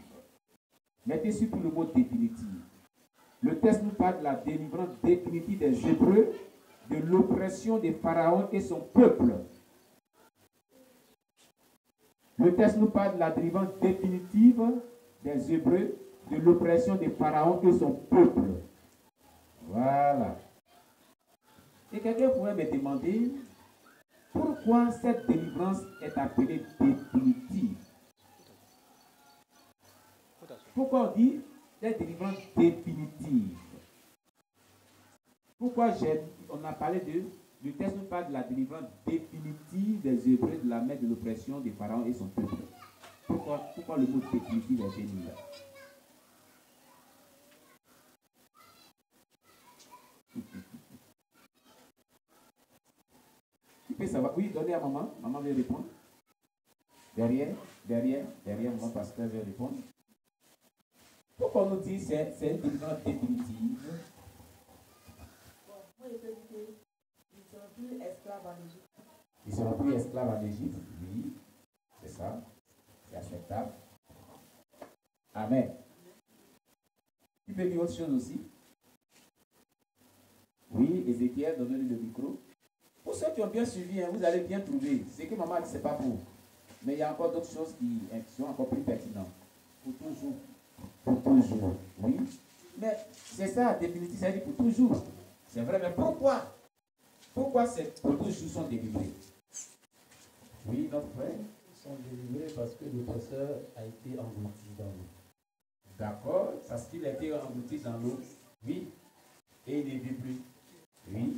Mettez surtout le mot définitive. Le texte nous parle de la délivrance définitive des Hébreux, de l'oppression des pharaons et son peuple. Le texte nous parle de la délivrance définitive des Hébreux, de l'oppression des pharaons et son peuple. Voilà. Et quelqu'un pourrait me demander pourquoi cette délivrance est appelée définitive. Pourquoi on dit la délivrance définitive? Pourquoi on a parlé le texte nous parle de la délivrance définitive des Hébreux de la main de l'oppression des pharaons et son peuple. Pourquoi le mot définitif est venu là? Qui peut savoir? Oui, donnez à maman. Maman veut répondre. Derrière, maman pasteur veut répondre. Pourquoi on nous dit que c'est une délivrance définitive? Moi, je peux dire qu'ils ne seront plus esclaves en Égypte. Ils ne seront plus esclaves en Égypte? Oui, c'est ça. C'est acceptable. Amen. Tu peux dire autre chose aussi? Oui, Ézéchiel, donnez-lui le micro. Pour ceux qui ont bien suivi, vous allez bien trouver. Ce que maman dit, ce n'est pas pour. Mais il y a encore d'autres choses qui sont encore plus pertinentes. Pour toujours. Pour toujours. Oui. Mais c'est ça, définitivement, ça dit pour toujours. C'est vrai, mais pourquoi? Pourquoi c'est pour toujours sont délivrés? Oui, notre frère? Ils sont délivrés parce que l'oppresseur a été englouti dans l'eau. D'accord, parce qu'il a été englouti dans l'eau. Oui. Et il ne vit plus. Oui.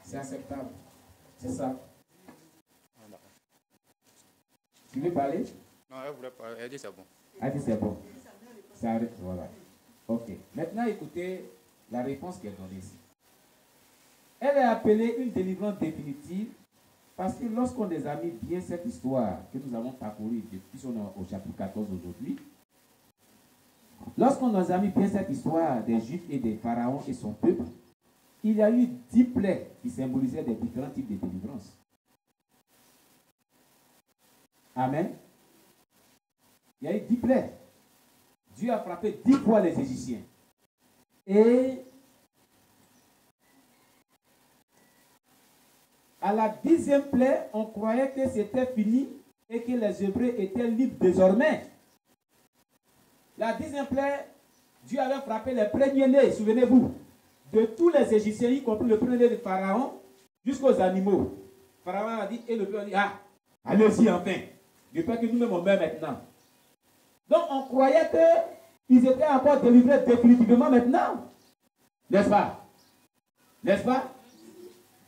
C'est acceptable. C'est ça. Tu veux parler? Non, elle voulait parler. Elle dit c'est bon. Elle dit c'est bon. Ça arrête, voilà. Ok. Maintenant, écoutez la réponse qu'elle donne ici. Elle est appelée une délivrance définitive parce que lorsqu'on examine bien cette histoire que nous avons parcourue depuis au chapitre 14 aujourd'hui, lorsqu'on examine bien cette histoire des Juifs et des pharaons et son peuple, il y a eu 10 plaies qui symbolisaient des différents types de délivrance. Amen. Il y a eu 10 plaies. Dieu a frappé 10 fois les Égyptiens. Et à la 10e plaie, on croyait que c'était fini et que les Hébreux étaient libres désormais. La 10e plaie, Dieu avait frappé les premiers-nés, souvenez-vous, de tous les Égyptiens, y compris le premier-né de Pharaon, jusqu'aux animaux. Pharaon a dit, et le peuple a dit, allez-y enfin. de peur que nous-mêmes on meurt maintenant. Donc on croyait qu'ils étaient encore délivrés définitivement maintenant. N'est-ce pas? N'est-ce pas?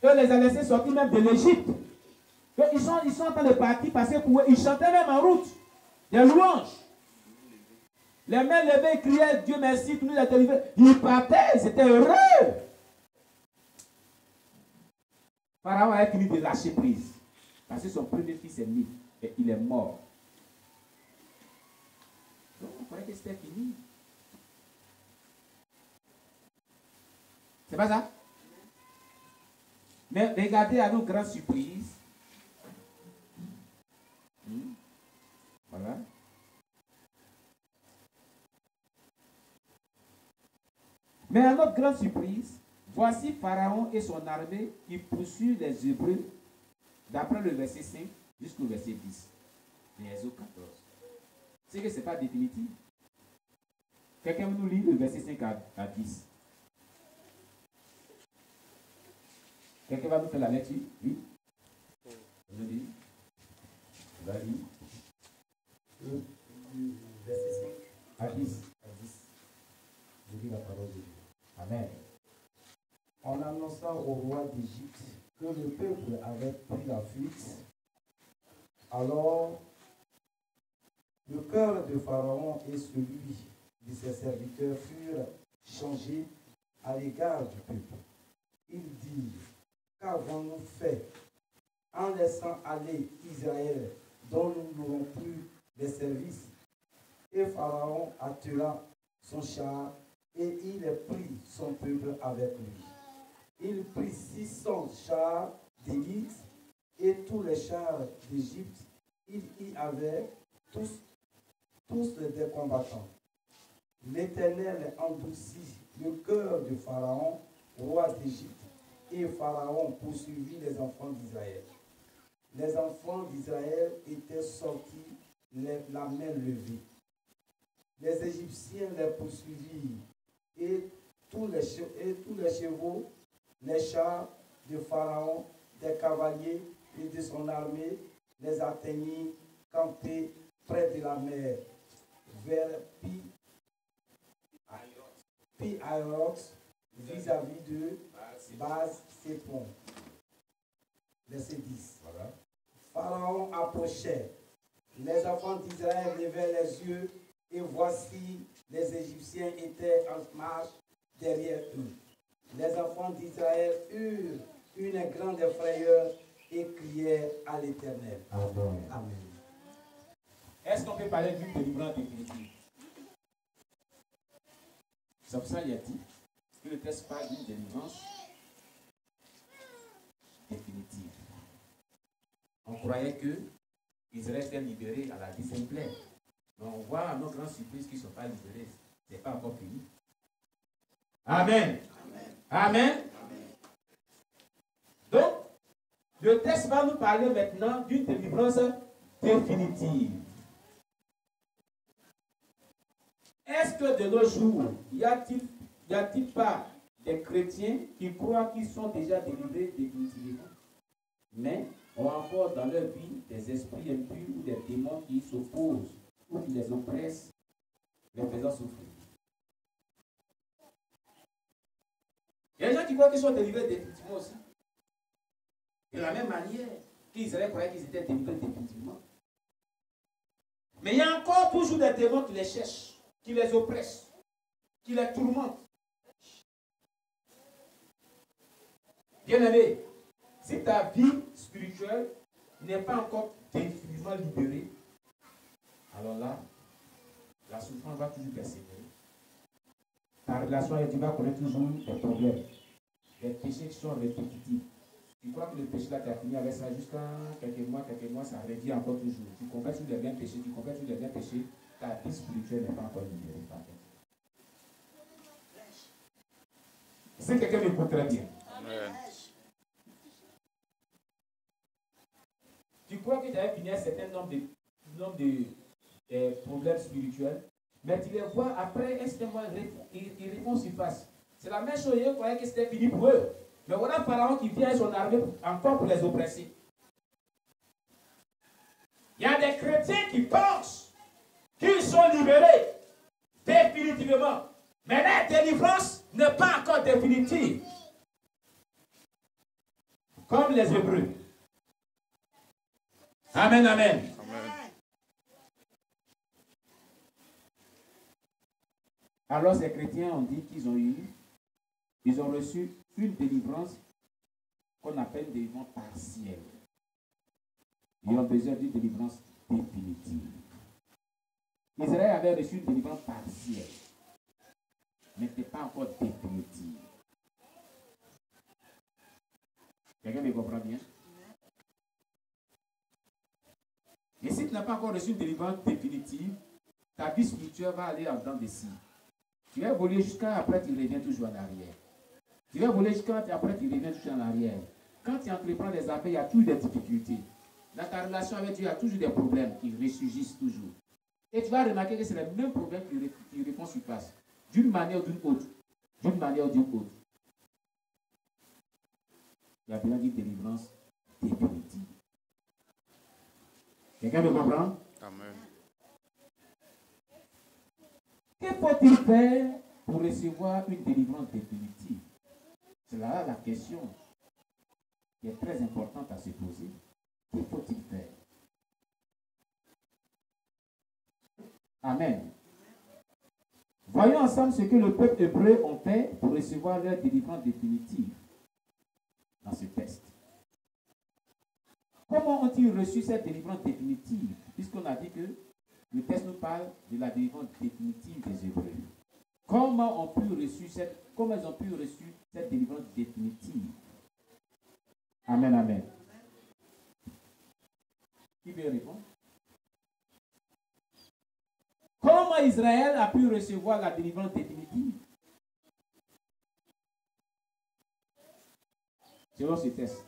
Eux les a laissés sortir même de l'Égypte. Ils sont en train de partir, passer pour eux. Ils chantaient même en route des louanges. Les mains levées, ils criaient Dieu merci, tout le monde a délivré. Ils partaient, ils étaient heureux. Pharaon a fini de lâcher prise. Parce que son premier fils est né et il est mort. Donc on croyait que c'était fini. C'est pas ça? Mais regardez à nos grandes surprises. Voilà. Mais à notre grande surprise, voici Pharaon et son armée qui poursuivent les Hébreux d'après le verset 5 jusqu'au verset 10. De Exode 14. C'est que ce n'est pas définitif. Quelqu'un nous lit le verset 5 à 10. Quelqu'un va nous faire la lecture? Oui. Je lis. Vas-y. Verset 5 À 10. à 10. Je lis la parole de Dieu. Amen. En annonçant au roi d'Égypte que le peuple avait pris la fuite, alors le cœur de Pharaon et celui de ses serviteurs furent changés à l'égard du peuple. Ils dirent, qu'avons-nous fait en laissant aller Israël dont nous n'aurons plus de service? Et Pharaon attela son char et il prit son peuple avec lui. Il prit 600 chars d'élite et tous les chars d'Égypte. Il y avait tous des combattants. L'Éternel endurcit le cœur de Pharaon, roi d'Égypte, et Pharaon poursuivit les enfants d'Israël. Les enfants d'Israël étaient sortis la main levée. Les Égyptiens les poursuivirent et tous les chevaux, les chars de Pharaon, des cavaliers et de son armée les atteignirent campés près de la mer, vers Pi-Hahiroth, vis-à-vis de Baal-Zépon. Verset 10. Voilà. Pharaon approchait. Les enfants d'Israël levaient les yeux et voici les Égyptiens étaient en marche derrière eux. Les enfants d'Israël eurent une grande frayeur et crièrent à l'Éternel. Amen. Amen. Est-ce qu'on peut parler d'une délivrance définitive? C'est pour ça qu'il a dit que le texte parle d'une délivrance définitive. On croyait que Israël était libéré à la 10e plaie. Mais on voit à nos grandes surprises qu'ils ne sont pas libérés. Ce n'est pas encore fini. Amen. Amen. Donc, le texte va nous parler maintenant d'une délivrance définitive. Est-ce que de nos jours, y a-t-il pas des chrétiens qui croient qu'ils sont déjà délivrés définitivement, mais ont encore dans leur vie des esprits impurs ou des démons qui s'opposent ou qui les oppressent, les faisant souffrir? Il y a des gens qui croient qu'ils sont délivrés définitivement aussi. De la même manière qu'Israël croyait qu'ils étaient délivrés définitivement. Mais il y a encore toujours des démons qui les cherchent, qui les oppressent, qui les tourmentent. Bien-aimé, si ta vie spirituelle n'est pas encore définitivement libérée, alors là, la souffrance va toujours persévérer. Ta relation avec Dieu va connaître toujours des problèmes, des péchés qui sont répétitifs. Tu crois que le péché là, tu as fini avec ça jusqu'à quelques mois, ça revient encore toujours. Tu comprends tous les biens péchés, ta vie spirituelle n'est pas encore libérée. Si quelqu'un m'écoute très bien. Amen. Tu crois que tu avais fini un certain nombre de problèmes spirituels, mais tu les vois après un certain moment, ils refont surface. C'est la même chose, ils croyaient que c'était fini pour eux. Mais voilà Pharaon qui vient avec son armée encore pour les oppresser. Il y a des chrétiens qui pensent qu'ils sont libérés définitivement. Mais la délivrance n'est pas encore définitive. Comme les Hébreux. Amen, amen. Amen. Alors ces chrétiens ont dit qu'ils ont reçu une délivrance qu'on appelle une délivrance partielle. Ils ont besoin d'une délivrance définitive. Israël avait reçu une délivrance partielle, mais ce n'était pas encore définitive. Quelqu'un me comprend bien? Et si tu n'as pas encore reçu une délivrance définitive, ta vie spirituelle va aller en dents de scie. Tu vas voler jusqu'à après, tu reviens toujours en arrière. Tu vas voler jusqu'à après, tu reviens toujours en arrière. Quand tu entreprends des affaires, il y a toujours des difficultés. Dans ta relation avec Dieu, il y a toujours des problèmes qui ressurgissent toujours. Et tu vas remarquer que c'est le même problème qui refont surface. D'une manière ou d'une autre. D'une manière ou d'une autre. Il y a besoin d'une délivrance définitive. Quelqu'un me comprend? Amen. Que faut-il faire pour recevoir une délivrance définitive? C'est là la question qui est très importante à se poser. Que faut-il faire? Amen. Voyons ensemble ce que le peuple hébreu ont fait pour recevoir leur délivrance définitive dans ce test. Comment ont-ils reçu cette délivrance définitive? Puisqu'on a dit que le test nous parle de la délivrance définitive des Hébreux. Comment ils ont pu reçu cette délivrance définitive? Amen, amen. Qui veut répondre? Comment Israël a pu recevoir la délivrance définitive? Selon ce test.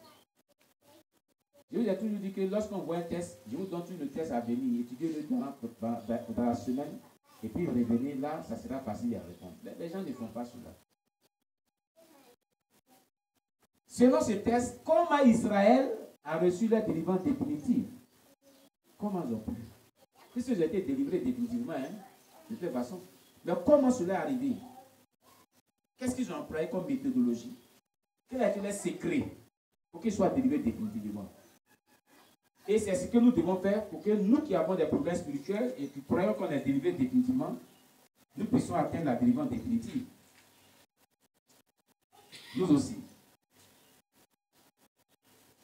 Je vous ai toujours dit que lorsqu'on voit un test, je vous donne tout le test à venir, étudiez-le dans la semaine, et puis revenez là, ça sera facile à répondre. Les gens ne font pas cela. Selon ce test, comment Israël a reçu la délivrance définitive? Comment ils ont pu? Puisque j'ai été délivré définitivement, de toute façon. Mais comment cela est arrivé? Qu'est-ce qu'ils ont employé comme méthodologie? Quel a été leur secret pour qu'ils soient délivrés définitivement? Et c'est ce que nous devons faire pour que nous qui avons des problèmes spirituels et qui croyons qu'on est délivrés définitivement, nous puissions atteindre la délivrance définitive. Nous aussi.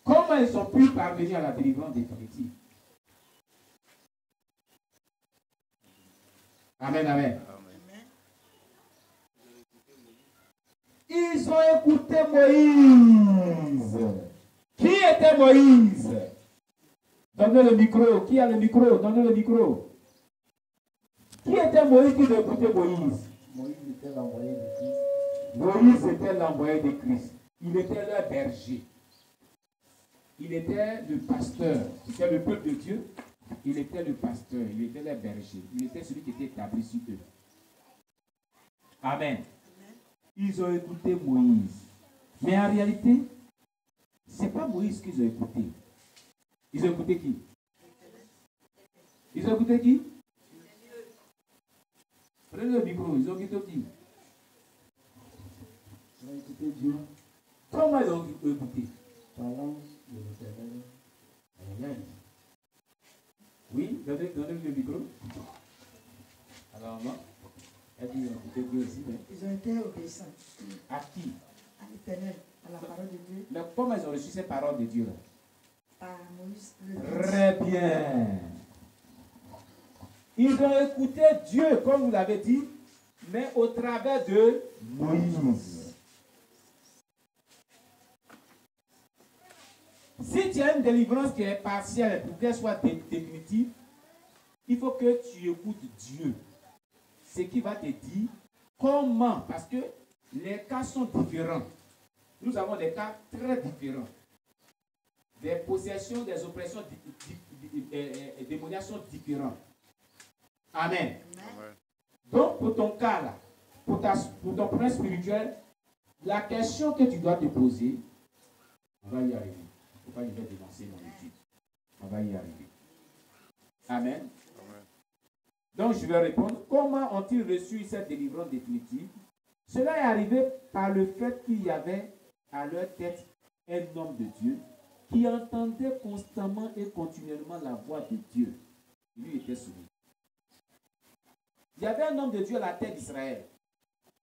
Comment ils ont pu parvenir à la délivrance définitive? Amen, amen. Ils ont écouté Moïse. Qui était Moïse? Donnez le micro. Qui a le micro? Donnez le micro. Qui était Moïse qui a écouté Moïse? Moïse était l'envoyé de Christ. Moïse était l'envoyé de Christ. Il était leur berger. Il était le pasteur. C'était le peuple de Dieu. Il était le pasteur. Il était le berger. Il était celui qui était établi sur eux. Amen. Ils ont écouté Moïse. Mais en réalité, ce n'est pas Moïse qu'ils ont écouté. Ils ont écouté qui? Ils ont écouté qui? Prenez le micro. Ils ont écouté qui? Ils ont écouté Dieu. Comment ils ont écouté? Par l'ange de l'Éternel. Amen. Oui, donnez le micro. Alors, moi, elle dit, on écoutait Dieu aussi. Mais... Ils ont été obéissants à qui? à l'Éternel, à la parole de Dieu, Mais comment ils ont reçu ces paroles de Dieu là? par Moïse. Très bien. Ils ont écouté Dieu, comme vous l'avez dit, mais au travers de Moïse. Si tu as une délivrance qui est partielle pour qu'elle soit définitive, il faut que tu écoutes Dieu. Ce qui va te dire comment, parce que les cas sont différents. Nous avons des cas très différents. Des possessions, des oppressions démoniaques sont différentes. Amen. Amen. Donc, pour ton cas là, pour ton problème spirituel, la question que tu dois te poser, on va y arriver. Il ne faut pas y faire dénoncer mon étude. On va y arriver. Amen. Amen. Donc je vais répondre, comment ont-ils reçu cette délivrance définitive? Cela est arrivé par le fait qu'il y avait à leur tête un homme de Dieu qui entendait constamment et continuellement la voix de Dieu. Lui était soumis. Il y avait un homme de Dieu à la tête d'Israël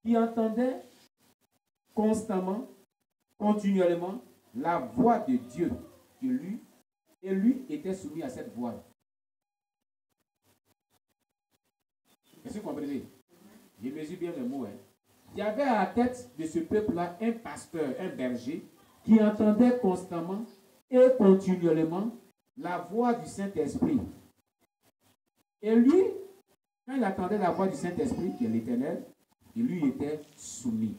qui entendait constamment, continuellement la voix de Dieu. Et lui était soumis à cette voix. Est-ce que vous comprenez? Je mesure bien le mot. Hein. Il y avait à la tête de ce peuple-là un pasteur, un berger, qui entendait constamment et continuellement la voix du Saint-Esprit. Et lui, quand il entendait la voix du Saint-Esprit, qui est l'Éternel, il lui était soumis.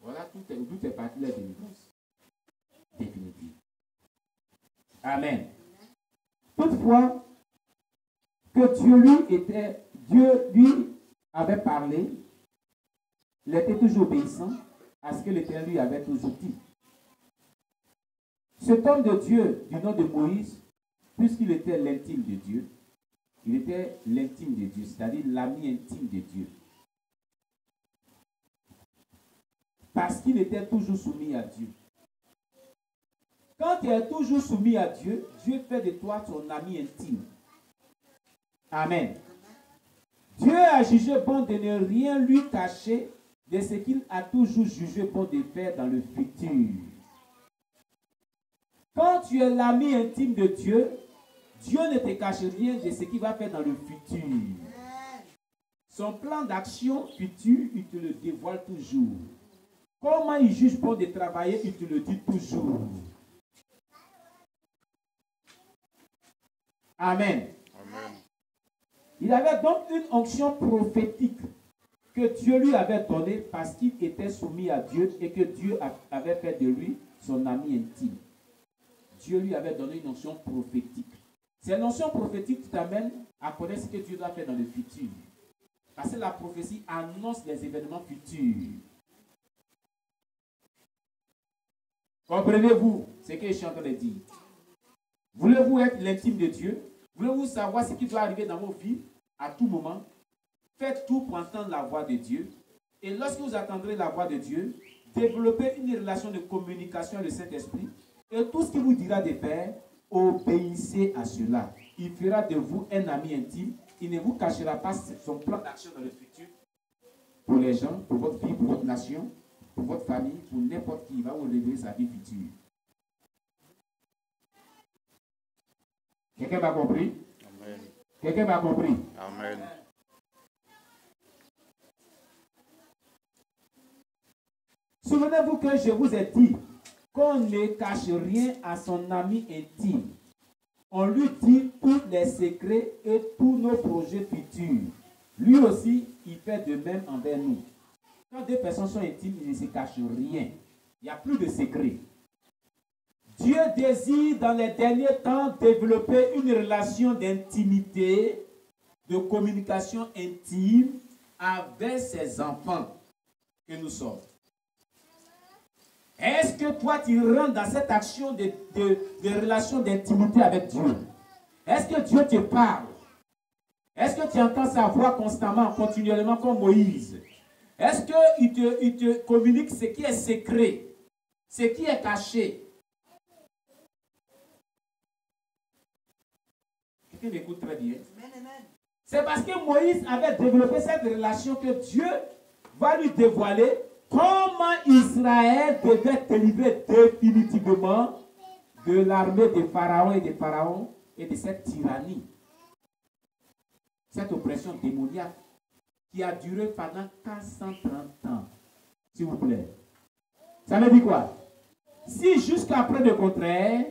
Voilà, tout est parti de la délivrance définitive. Amen. Toutefois, que Dieu lui avait parlé, il était toujours obéissant à ce que l'Éternel lui avait toujours dit. Cet homme de Dieu, du nom de Moïse, puisqu'il était l'intime de Dieu, il était l'intime de Dieu, c'est-à-dire l'ami intime de Dieu. Parce qu'il était toujours soumis à Dieu. Quand tu es toujours soumis à Dieu, Dieu fait de toi son ami intime. Amen. Dieu a jugé bon de ne rien lui cacher de ce qu'il a toujours jugé bon de faire dans le futur. Quand tu es l'ami intime de Dieu, Dieu ne te cache rien de ce qu'il va faire dans le futur. Son plan d'action futur, il te le dévoile toujours. Comment il juge bon de travailler, il te le dit toujours. Amen. Amen. Il avait donc une onction prophétique que Dieu lui avait donnée parce qu'il était soumis à Dieu et que Dieu avait fait de lui son ami intime. Dieu lui avait donné une onction prophétique. Cette onction prophétique t'amène à connaître ce que Dieu doit faire dans le futur. Parce que la prophétie annonce les événements futurs. Comprenez-vous ce que je suis en train de dire? Voulez-vous être l'intime de Dieu? Voulez-vous savoir ce qui doit arriver dans vos vies à tout moment? Faites tout pour entendre la voix de Dieu. Et lorsque vous entendrez la voix de Dieu, développez une relation de communication avec le Saint-Esprit. Et tout ce qu'il vous dira de faire, obéissez à cela. Il fera de vous un ami intime. Il ne vous cachera pas son plan d'action dans le futur pour les gens, pour votre vie, pour votre nation, pour votre famille, pour n'importe qui. Il va vous révéler sa vie future. Quelqu'un m'a compris? Amen. Quelqu'un m'a compris? Amen. Souvenez-vous que je vous ai dit qu'on ne cache rien à son ami intime. On lui dit tous les secrets et tous nos projets futurs. Lui aussi, il fait de même envers nous. Quand deux personnes sont intimes, ils ne se cachent rien. Il n'y a plus de secrets. Dieu désire dans les derniers temps développer une relation d'intimité, de communication intime avec ses enfants que nous sommes. Est-ce que toi tu rentres dans cette action de relation d'intimité avec Dieu? Est-ce que Dieu te parle? Est-ce que tu entends sa voix constamment, continuellement comme Moïse? Est-ce qu'il te communique ce qui est secret, ce qui est caché? Quelqu'un m'écoute très bien. C'est parce que Moïse avait développé cette relation que Dieu va lui dévoiler comment Israël devait être délivré définitivement de l'armée des pharaons et de cette tyrannie, cette oppression démoniaque qui a duré pendant 430 ans. S'il vous plaît. Ça veut dire quoi? Si jusqu'à preuve de contraire,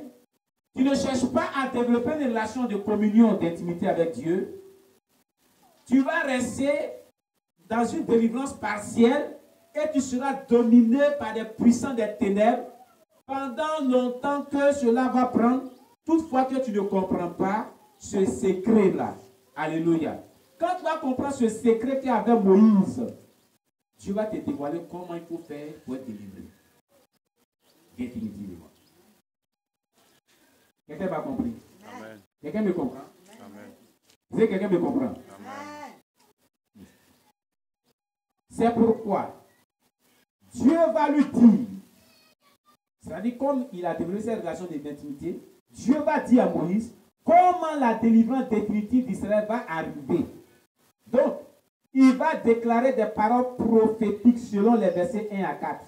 tu ne cherches pas à développer une relation de communion, d'intimité avec Dieu, tu vas rester dans une délivrance partielle et tu seras dominé par des puissants des ténèbres pendant longtemps que cela va prendre, toutefois que tu ne comprends pas ce secret-là. Alléluia. Quand tu vas comprendre ce secret qu'il y a avec Moïse, Dieu va te dévoiler comment il faut faire pour être délivré. Définitivement. Quelqu'un m'a compris? Amen. Quelqu'un me comprend? Amen. Vous savez, quelqu'un me comprend? Amen. C'est pourquoi Dieu va lui dire, c'est-à-dire comme il a développé cette relation d'intimité, Dieu va dire à Moïse comment la délivrance définitive d'Israël va arriver. Donc, il va déclarer des paroles prophétiques selon les versets 1 à 4.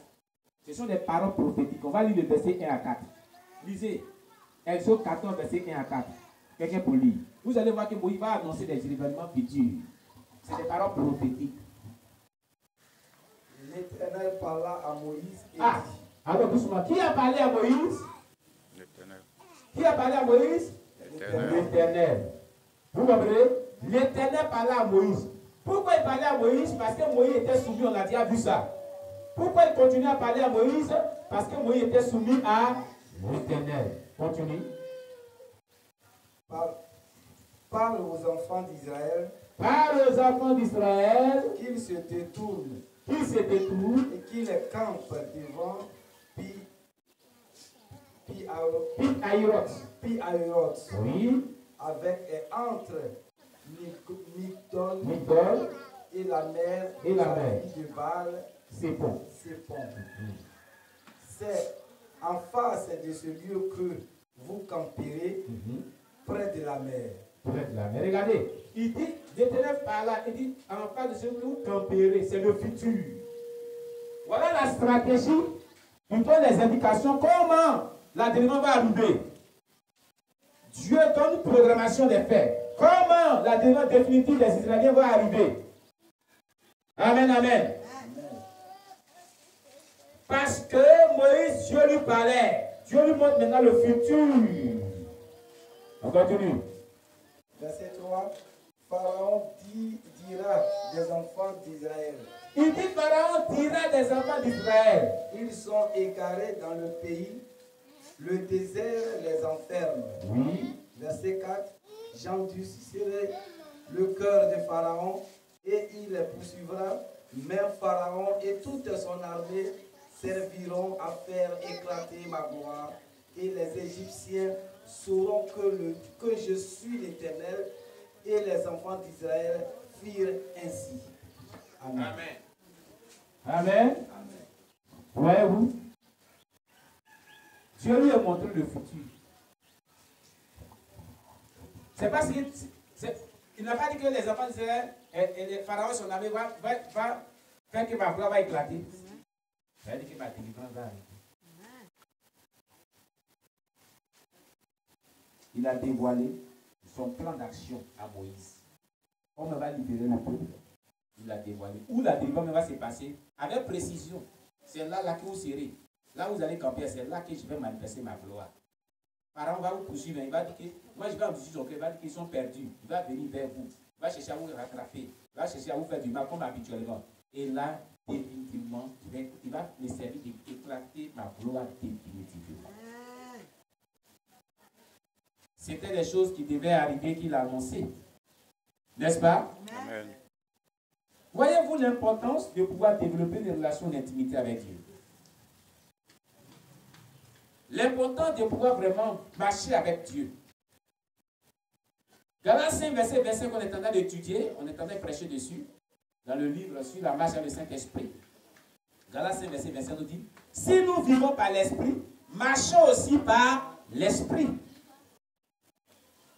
Ce sont des paroles prophétiques. On va lire le verset 1 à 4. Lisez. Exode 14, verset 1 à 4. Quelqu'un pour lire. Vous allez voir que Moïse va annoncer des événements futurs. C'est des paroles prophétiques. L'Éternel parla à Moïse et Ah, dit. alors doucement. Qui a parlé à Moïse? L'Éternel. Qui a parlé à Moïse? L'Éternel. L'Éternel. Vous comprenez? L'Éternel parlait à Moïse. Pourquoi il parlait à Moïse? Parce que Moïse était soumis, on a déjà vu ça. Pourquoi il continue à parler à Moïse? Parce que Moïse était soumis à l'Éternel. Continue. Parle aux enfants d'Israël Parle aux enfants d'Israël qu'ils se détournent qui se détournent, et qu'ils campent devant Pi-Hahiroth, oui, avec et entre Migdol Migdol et la mer et la mer. de Baal, c'est bon. Sépon. C'est en face de ce lieu que vous camperez près de la mer. Près de la mer. Regardez, il dit, l'Éternel parle là, il dit, en face de ce que vous camperez, c'est le futur. Voilà la stratégie. Il donne les indications, comment la délivrance va arriver. Dieu donne une programmation des faits. Comment la délivrance définitive des Israéliens va arriver. Amen, amen. Parce que Moïse, Dieu lui parlait. Dieu lui montre maintenant le futur. On continue. Verset 3. Pharaon dira des enfants d'Israël. Il dit Pharaon dira des enfants d'Israël. Ils sont égarés dans le pays. Le désert les enferme. Oui. Verset 4. J'endurcirai le cœur de Pharaon et il les poursuivra. Mais Pharaon et toute son armée serviront à faire éclater ma gloire. Et les Égyptiens sauront que je suis l'Éternel. Et les enfants d'Israël firent ainsi. Amen. Amen. Voyez-vous? Dieu lui a montré le futur. C'est parce qu'il n'a pas dit que les enfants d'Israël et les pharaons son armée va faire que ma gloire va éclater. Ça veut dire que ma délivrance va arriver. Il a dévoilé son plan d'action à Moïse. On va libérer le peuple. Il a dévoilé. Où la délivrance va se passer avec précision. C'est là que vous serez. Là où vous allez camper, c'est là que je vais manifester ma gloire. Pharaon va vous poursuivre. Il va dire que moi je vais en poursuivre son cœur. Il va dire qu'ils sont perdus. Il va venir vers vous. Il va chercher à vous rattraper. Il va chercher à vous faire du mal comme habituellement. Et là, définitivement, il va me servir d'éclater ma gloire définitivement. C'était des choses qui devaient arriver qu'il a annoncées. N'est-ce pas? Amen. Voyez-vous l'importance de pouvoir développer des relations d'intimité avec Dieu? L'importance de pouvoir vraiment marcher avec Dieu. Galates 5, verset 25 qu'on est en train d'étudier, on est en train de prêcher dessus, dans le livre sur la marche avec le Saint-Esprit. Galates 5, verset 25 nous dit, si nous vivons par l'Esprit, marchons aussi par l'Esprit.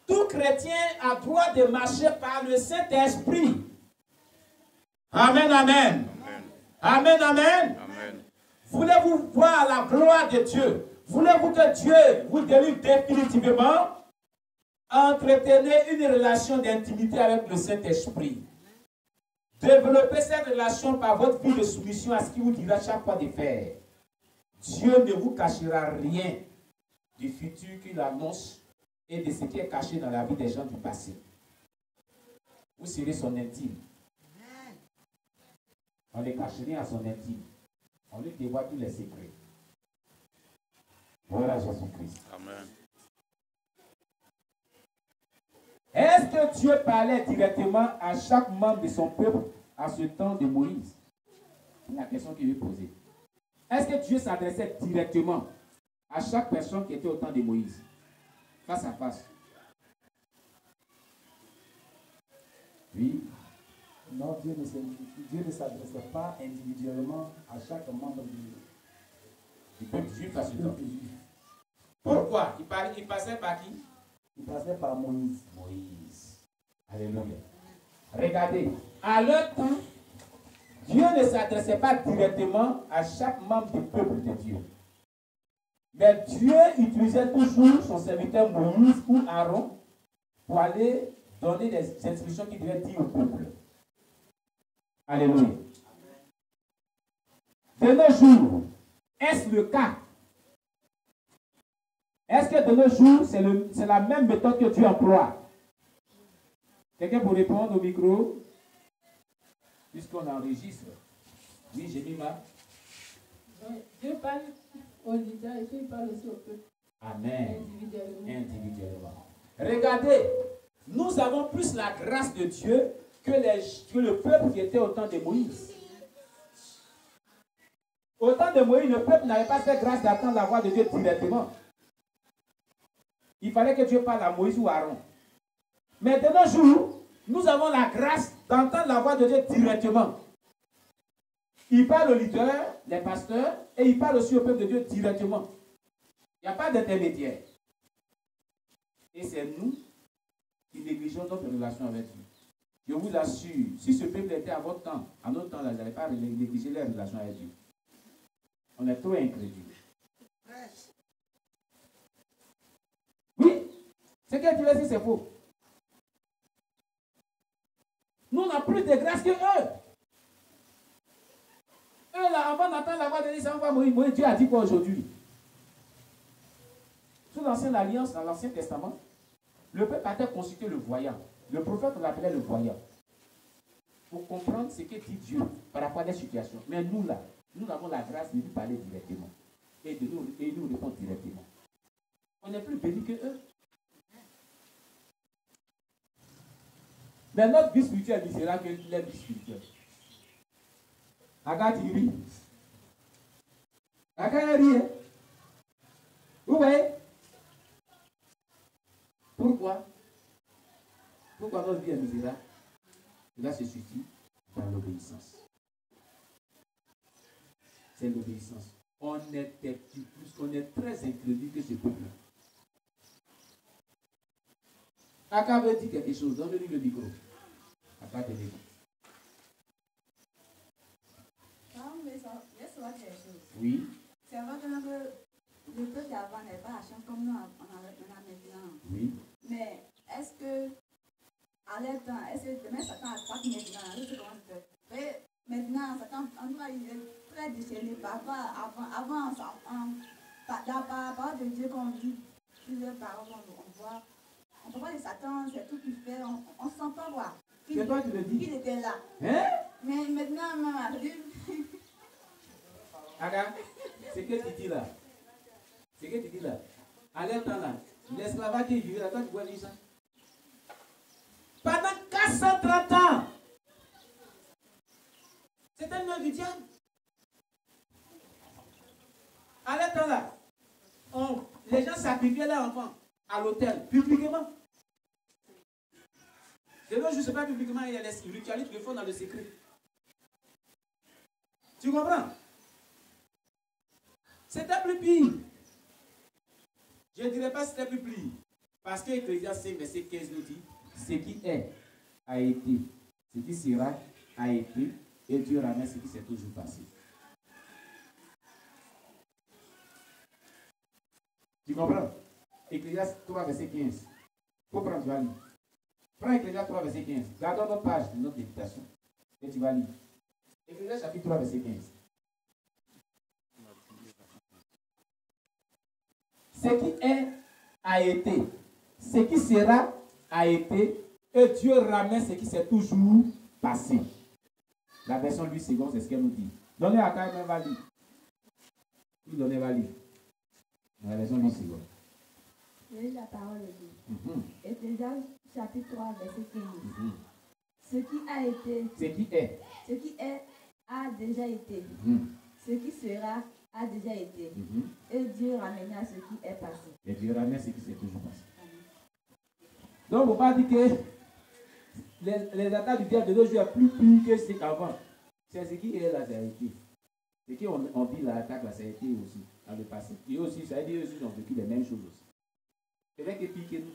Tout chrétien a droit de marcher par le Saint-Esprit. Amen, amen. Amen, amen. Amen. Voulez-vous voir la gloire de Dieu? Voulez-vous que Dieu vous délivre définitivement? Entretenez une relation d'intimité avec le Saint-Esprit. Développez cette relation par votre vie de soumission à ce qu'il vous dira chaque fois de faire. Dieu ne vous cachera rien du futur qu'il annonce et de ce qui est caché dans la vie des gens du passé. Vous serez son intime. On ne cache rien à son intime. On lui dévoile tous les secrets. Voilà Jésus-Christ. Amen. Est-ce que Dieu parlait directement à chaque membre de son peuple à ce temps de Moïse? C'est la question qu'il lui posait. Est-ce que Dieu s'adressait directement à chaque personne qui était au temps de Moïse? Face à face. Oui. Non, Dieu ne s'adressait pas individuellement à chaque membre Du peuple juif à ce temps. peuple juif. Pourquoi? Il passait par qui? Il passait par Moïse. Moïse. Alléluia. Regardez, à leur temps, Dieu ne s'adressait pas directement à chaque membre du peuple de Dieu. Mais Dieu utilisait toujours son serviteur Moïse ou Aaron pour aller donner des instructions qu'il devait dire au peuple. Alléluia. De nos jours, est-ce le cas? Est-ce que de nos jours, c'est la même méthode que Dieu emploie? Quelqu'un pour répondre au micro? Puisqu'on enregistre. Oui, j'ai mis ma. Dieu parle au leader et puis il parle aussi au peuple. Amen. Individuellement. Individuellement. Regardez, nous avons plus la grâce de Dieu que le peuple qui était au temps de Moïse. Au temps de Moïse, le peuple n'avait pas fait grâce d'attendre la voix de Dieu directement. Il fallait que Dieu parle à Moïse ou à Aaron. Mais de nos jours, nous avons la grâce d'entendre la voix de Dieu directement. Il parle aux leaders, les pasteurs, et il parle aussi au peuple de Dieu directement. Il n'y a pas d'intermédiaire. Et c'est nous qui négligeons notre relation avec Dieu. Je vous assure, si ce peuple était à votre temps, à notre temps, là, ils n'allaient pas négliger leur relation avec Dieu. On est trop incrédule. Oui, ce que tu veux dire, c'est faux. Nous, on a plus de grâce que eux. Eux, là, avant d'entendre la voix de Dieu, on va mourir. Dieu a dit quoi aujourd'hui? Sous l'ancienne alliance, dans l'Ancien Testament, le peuple a consulté le voyant. Le prophète, on l'appelait le voyant. Pour comprendre ce que dit Dieu par rapport à des situations. Mais nous, là, nous avons la grâce de lui parler directement. Et nous répondre directement. On est plus bénis que eux. Mais notre vie spirituelle est misérable que leur vie spirituelle. Agathe, il rit. Agathe, il rit. Vous voyez? Pourquoi? Pourquoi notre vie est misérable? Cela se situe dans l'obéissance. C'est l'obéissance. On est très incrédule que ce peuple. Aka veut dire quelque chose, donne-lui le micro. Aka te dit. Oui. C'est vrai que le peuple d'avant n'est pas à chance comme nous on a maintenant. Oui. Mais est-ce que, à leur temps, est-ce que demain Satan attaque maintenant? Je sais comment ça fait. Mais maintenant, Satan, en tout cas, il est très déchaîné. Avant, la parole de Dieu qu'on dit, plusieurs paroles, on voit. On peut voir les Satan, c'est tout qu'il fait, on ne sent pas voir. C'est toi qui le dis. Il était là. Hein? Mais maintenant, maman, Aga, c'est que tu dis là. C'est que tu dis là. À l'instant là, l'esclavage qui vivait là, toi tu vois lire ça. Pendant 430 ans, c'était une œuvre du diable. À l'instant là, les gens sacrifiaient leurs enfants à l'autel, publiquement. De nos jours, je ne sais pas publiquement, il y a les ritualistes qui le font dans le secret. Tu comprends? C'était plus pire. Je ne dirais pas que c'était plus pire. Parce que Ecclésiaste 5, verset 15 nous dit, ce qui est, a été. Ce qui sera, a été. Et Dieu ramène ce qui s'est toujours passé. Tu comprends? Ecclésiaste 3, verset 15. Faut prendre, tu vas lire. Prends Ecclésiaste 3, verset 15. Gardons notre page de notre méditation. Et tu vas lire. Ecclésiaste chapitre 3, verset 15. Ce qui est, a été. Ce qui sera, a été. Et Dieu ramène ce qui s'est toujours passé. La version Louis II, c'est ce qu'elle nous dit. Donnez à Kaïm, va lire. Vous donnez, va lire. La version Louis II. Je lis la parole de Dieu. Ecclésiaste chapitre 3, verset 15. Ce qui a été. Ce qui est. Ce qui est a déjà été. Ce qui sera a déjà été. Et Dieu ramènera ce qui est passé. Et Dieu ramène ce qui s'est toujours passé. Donc, on va dire que les attaques du diable de nos jours sont plus pires que ce qu'avant. C'est ce qui est la vérité. Ce qu'on dit l'attaque, là, ça a été aussi dans le passé. Et aussi, ça a dit aussi, ils ont vécu les mêmes choses aussi. C'est vrai que pire que nous.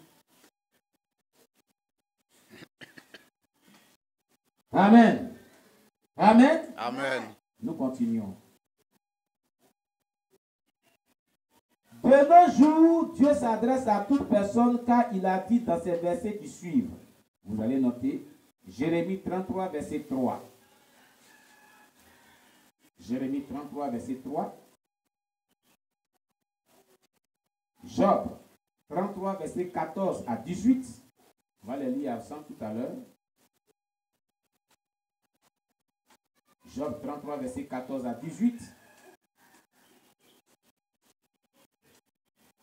Amen. Amen. Amen. Nous continuons. De nos jours, Dieu s'adresse à toute personne car il a dit dans ces versets qui suivent. Vous allez noter Jérémie 33, verset 3. Jérémie 33, verset 3. Job 33, verset 14 à 18. On va les lire ensemble tout à l'heure. Job 33, verset 14 à 18.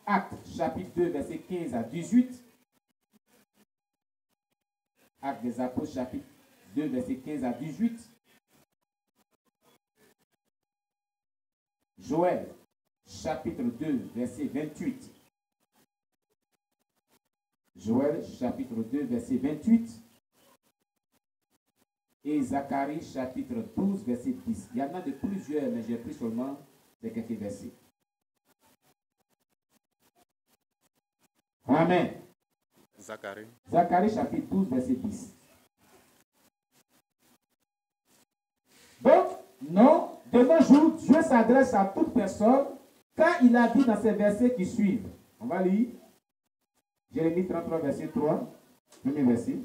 Actes, chapitre 2, verset 15 à 18. Actes des Apôtres, chapitre 2, verset 15 à 18. Joël, chapitre 2, verset 28. Joël, chapitre 2, verset 28. Et Zacharie, chapitre 12, verset 10. Il y en a de plusieurs, mais j'ai pris seulement les quelques versets. Amen. Zacharie. Zacharie, chapitre 12, verset 10. Donc, non, de nos jours, Dieu s'adresse à toute personne car il a dit dans ces versets qui suivent. On va lire Jérémie 33, verset 3, premier verset.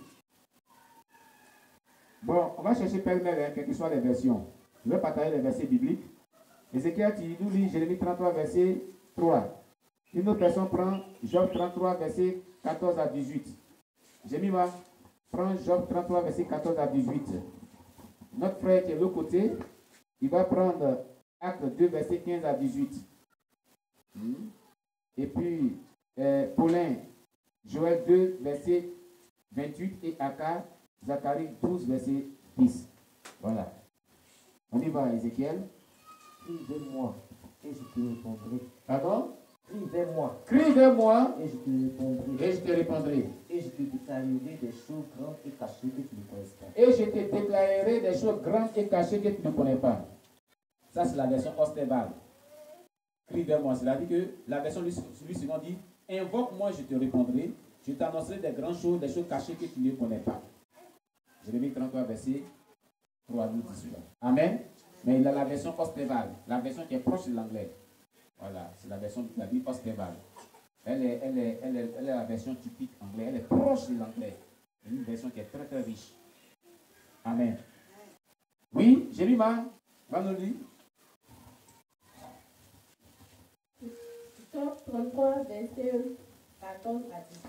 Bon, on va chercher pêle-mêle, quelles que soient les versions. Je vais partager les versets bibliques. Ézéchiel, tu nous lis Jérémie 33, verset 3. Une autre personne prend Job 33, verset 14 à 18. Jémima, prends Job 33, verset 14 à 18. Notre frère qui est de l'autre côté, il va prendre Acte 2, verset 15 à 18. Et puis, Paulin, Joël 2, verset 28 et Akar, Zacharie 12, verset 10. Voilà. On y va, Ézéchiel. Crie vers moi et je te répondrai. Pardon? Crie vers moi Crie vers moi et je te répondrai. et je te répondrai. Et je te déclarerai des choses grandes et cachées que tu ne connais pas. Et je te déclarerai des choses grandes et cachées que tu ne connais pas. Ça, c'est la version Ostebal. Crie vers moi. C'est-à-dire que la version lui suivant dit invoque-moi, je te répondrai. Je t'annoncerai des grandes choses, des choses cachées que tu ne connais pas. Jérémie 33, verset 3 nous dit cela. Amen. Mais il a la version Ostebal, la version qui est proche de l'anglais. Voilà, c'est la version de la Bible Ostebal. Elle est la version typique anglaise. Elle est proche de l'anglais. C'est une version qui est très très riche. Amen. Oui, Jérémie, va nous lire. Job 33, verset 14 à 10.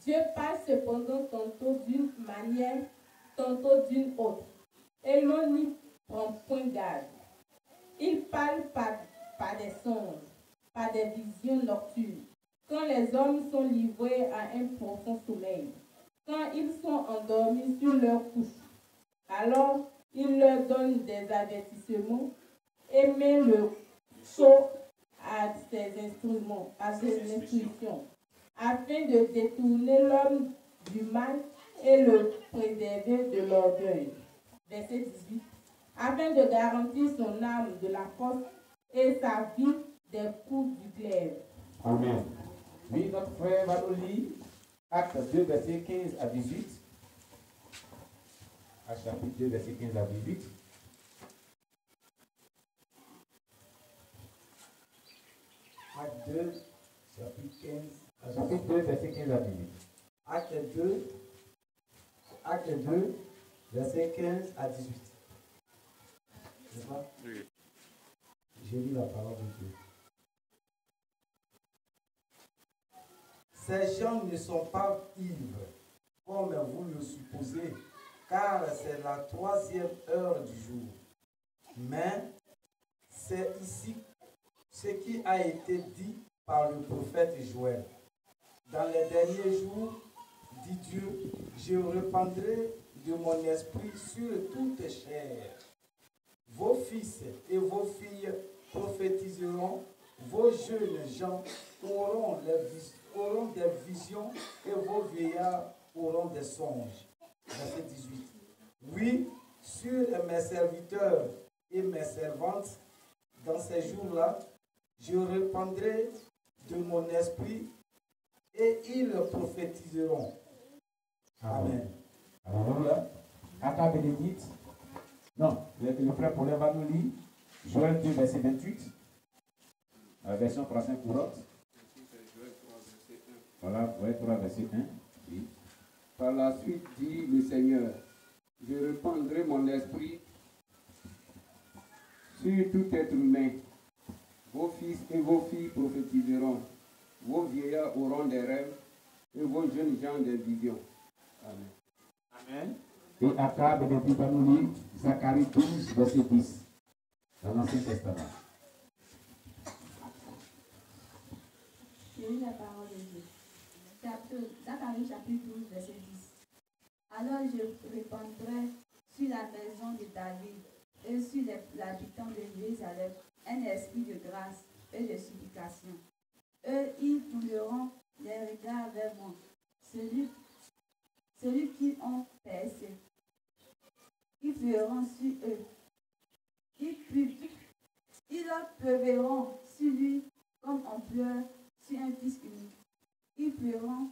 Dieu parle cependant tantôt d'une manière, tantôt d'une autre, et l'on n'y prend point garde. Il parle par des songes, par des visions nocturnes, quand les hommes sont livrés à un profond sommeil, quand ils sont endormis sur leur couche. Alors, il leur donne des avertissements et met le sceau à ses instruments, à ses instructions, afin de détourner l'homme du mal et le préserver de l'orgueil. Verset 18. Afin de garantir son âme de la force et sa vie des coups du glaive. Amen. Oui, notre frère va nous lire Acte 2, verset 15 à 18. Acte chapitre 2, verset 15 à 18. Acte 2, chapitre 15 à 18. Chapitre 2, verset 15 à 18. Acte 2, verset 15 à 18. N'est-ce pas? Oui. J'ai lu la parole de Dieu. Ces gens ne sont pas ivres, comme vous le supposez, car c'est la 3e heure du jour. Mais c'est ici ce qui a été dit par le prophète Joël. Dans les derniers jours, dit Dieu, je répandrai de mon esprit sur toute chair. Vos fils et vos filles prophétiseront, vos jeunes gens auront des visions et vos vieillards auront des songes. Verset 18. Oui, sur mes serviteurs et mes servantes, dans ces jours-là, je répandrai de mon esprit et ils prophétiseront. Amen. Alléluia. Aka bénédicte. Non, le frère Paulin va nous lire Joël 2, verset 28. La version 35 courante. Voilà, Joël 3, verset 1. Oui. Par la suite, dit le Seigneur, je répandrai mon esprit sur tout être humain. Vos fils et vos filles prophétiseront. Vos vieillards auront des rêves et vos jeunes gens des visions. Amen. Amen. Et Aka bénédicte va nous lire Zacharie 12, verset 10. Dans l'Ancien Testament. Je lis la parole de Dieu. Zacharie chapitre 12, verset 10. Alors je répandrai sur la maison de David et sur les habitants de Jérusalem un esprit de grâce et de supplication. Eux, ils tourneront les regards vers moi, celui qui ont percé. Ils feront sur eux. Ils pleureront sur lui comme on pleure sur un fils unique. Ils pleureront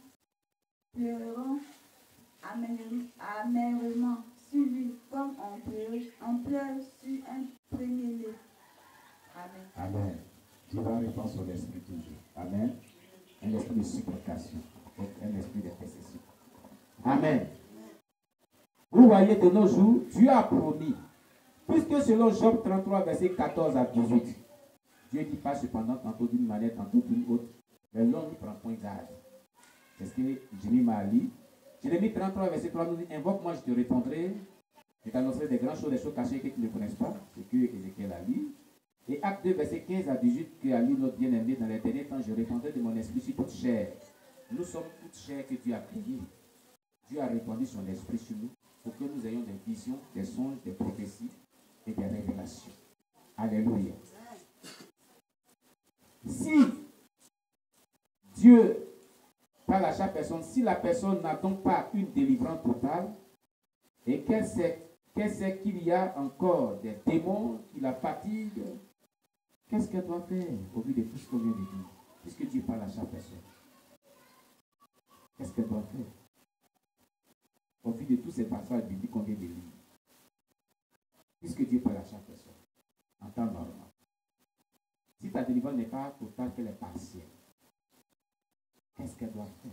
amèrement sur lui comme on pleure sur un premier-né. Amen. Amen. Dieu va répondre sur l'esprit toujours. Amen. Un esprit de supplication. Un esprit d'intercession. Amen. Vous voyez, de nos jours, Dieu a promis. Puisque selon Job 33, verset 14 à 18, Dieu dit pas cependant tantôt d'une manière, tantôt d'une autre, mais l'homme ne prend point garde. C'est ce que Jérémie m'a dit. Jérémie 33, verset 3 nous dit, invoque-moi, je te répondrai. Je t'annoncerai des grandes choses, des choses cachées que tu ne connaisses pas. C'est que Ézéchiel a dit. Et Acte 2, verset 15 à 18, que a lu notre bien-aimé, dans les derniers temps, je répondrai de mon esprit sur toute chair. Nous sommes toute chair que Dieu a créée. Dieu a répandu son esprit sur nous pour que nous ayons des visions, des songes, des prophéties et des révélations. Alléluia. Si Dieu parle à chaque personne, si la personne n'a donc pas une délivrance totale et qu'elle sait qu'il y a encore des démons qui la fatiguent, qu'est-ce qu'elle doit faire au vu de tout ce qu'on vient de dire? Puisque Dieu parle à chaque personne. Qu'est-ce qu'elle doit faire au vu de tous ces passages bibliques qu'on vient de lire? Puisque Dieu parle à chaque personne en temps normal. Si ta délivrance n'est pas totale, qu'elle est partielle, qu'est-ce qu'elle doit faire?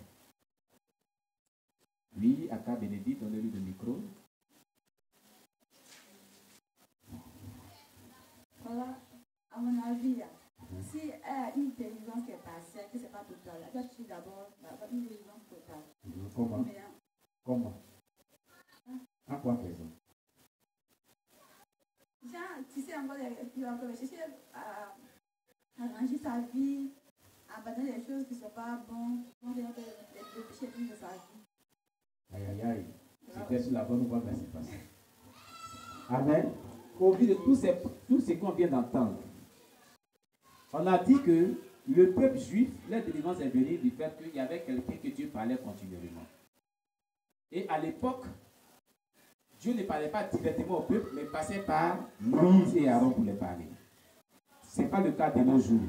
Oui, Aka Bénédicte, donnez-lui le micro. Voilà, à mon avis, si elle a une délivrance qui est partielle, que ce n'est pas totale, elle doit suivre d'abord une délivrance totale. Comment? Mais, Comment? À quoi raison? genre, tu sais encore, il va encore chercher à arranger sa vie, à abandonner les choses qui ne sont pas bonnes, pour les péchés de sa vie. Aïe, aïe, aïe. C'était sur la bonne voie, mais c'est passé. Amen. Au vu de tout ce qu'on vient d'entendre, on a dit que le peuple juif, la délivrance est venue du fait qu'il y avait quelqu'un que Dieu parlait continuellement. Et à l'époque, Dieu ne parlait pas directement au peuple, mais passait par Moïse et Aaron pour les parler. Ce n'est pas le cas de nos jours.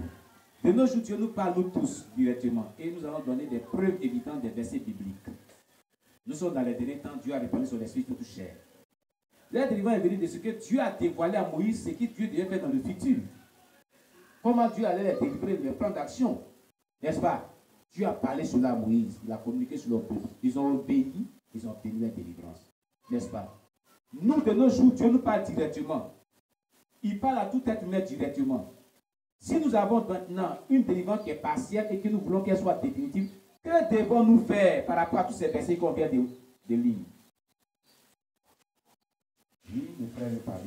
De nos jours, Dieu nous parle nous tous directement. Et nous allons donner des preuves évidentes des versets bibliques. Nous sommes dans les derniers temps, Dieu a répandu son esprit sur toute chair. La délivrance est venue de ce que Dieu a dévoilé à Moïse, ce que Dieu devait faire dans le futur. Comment Dieu allait les délivrer, les plans d'action. N'est-ce pas? Dieu a parlé sur la Moïse, il a communiqué sur le peuple. Ils ont obéi, ils ont obtenu la délivrance. N'est-ce pas? Nous, de nos jours, Dieu nous parle directement. Il parle à tout être humain directement. Si nous avons maintenant une délivrance qui est partielle et que nous voulons qu'elle soit définitive, que devons-nous faire par rapport à tous ces versets qu'on vient de lire? Oui, mes frères me parlent.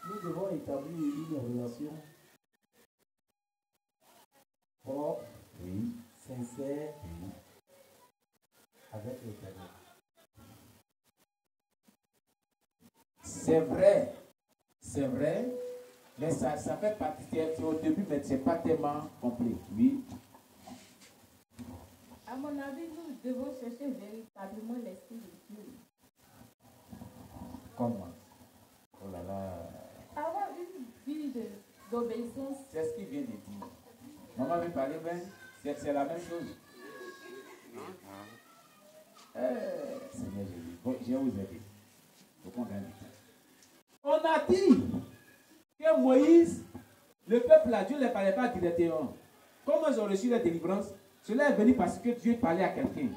Nous devons établir une relation propre, Oui, sincère oui. avec l'Éternel. C'est vrai, mais ça fait partie, c'est au début, mais ce n'est pas tellement complet. Oui, mon avis, nous devons chercher véritablement l'Esprit de Dieu. Comment? Oh là là. Avoir une vie d'obéissance. C'est ce qu'il vient de dire. Maman veut parler, ben, c'est la même chose. Seigneur Jésus, bon, je vais vous aider. On a dit que Moïse, le peuple là, Dieu ne les parlait pas directement. Comment ils ont reçu la délivrance? Cela est venu parce que Dieu parlait à quelqu'un.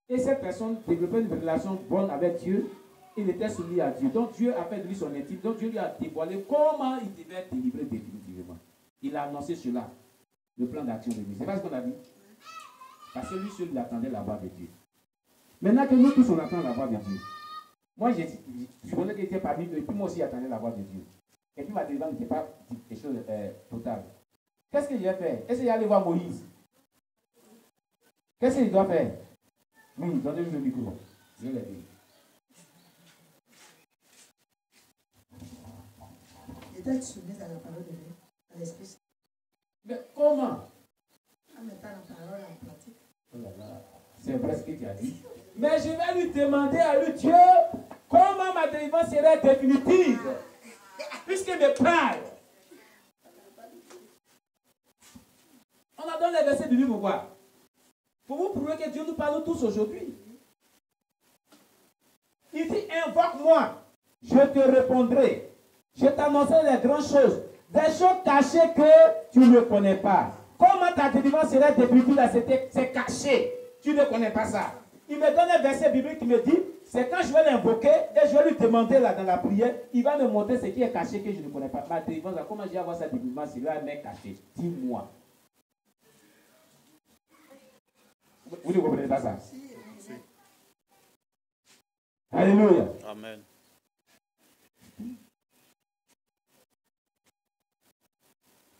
Et cette personne développait une relation bonne avec Dieu. Il était soumis à Dieu. Donc Dieu a fait de lui son intime. Donc Dieu lui a dévoilé comment il devait être délivré définitivement. Il a annoncé cela, le plan d'action de Dieu. C'est pas ce qu'on a dit. Parce que lui seul, il attendait la voix de Dieu. Maintenant que nous tous, on attend la voix de Dieu. Moi, je connais qu'il était parmi eux, et puis moi aussi, j'attendais la voix de Dieu. Et puis ma délivrance n'était pas quelque chose total. Qu'est-ce que j'ai fait? Est-ce qu'il allait voir Moïse? Qu'est-ce qu'il doit faire? Oui, donnez-lui le micro. Je l'ai dit. Il était soumis à la parole de Dieu, à l'esprit. Mais comment? En mettant la parole en pratique. Oh là là, c'est vrai ce que tu as dit. Mais je vais lui demander à lui, Dieu, comment ma délivrance serait définitive? Puisqu'il me parle. On a donné les versets bibliques pour quoi? Pour vous prouver que Dieu nous parle tous aujourd'hui. Il dit, invoque-moi, je te répondrai. Je t'annoncerai les grandes choses, des choses cachées que tu ne connais pas. Comment ta délivrance serait définitive? C'est caché. Tu ne connais pas ça. Il me donne un verset biblique qui me dit, c'est quand je vais l'invoquer et je vais lui demander là dans la prière, il va me montrer ce qui est caché que je ne connais pas. Ma délivrance, comment je vais avoir sa délivrance si là est caché? Dis-moi. Vous ne comprenez pas ça? Alléluia. Amen.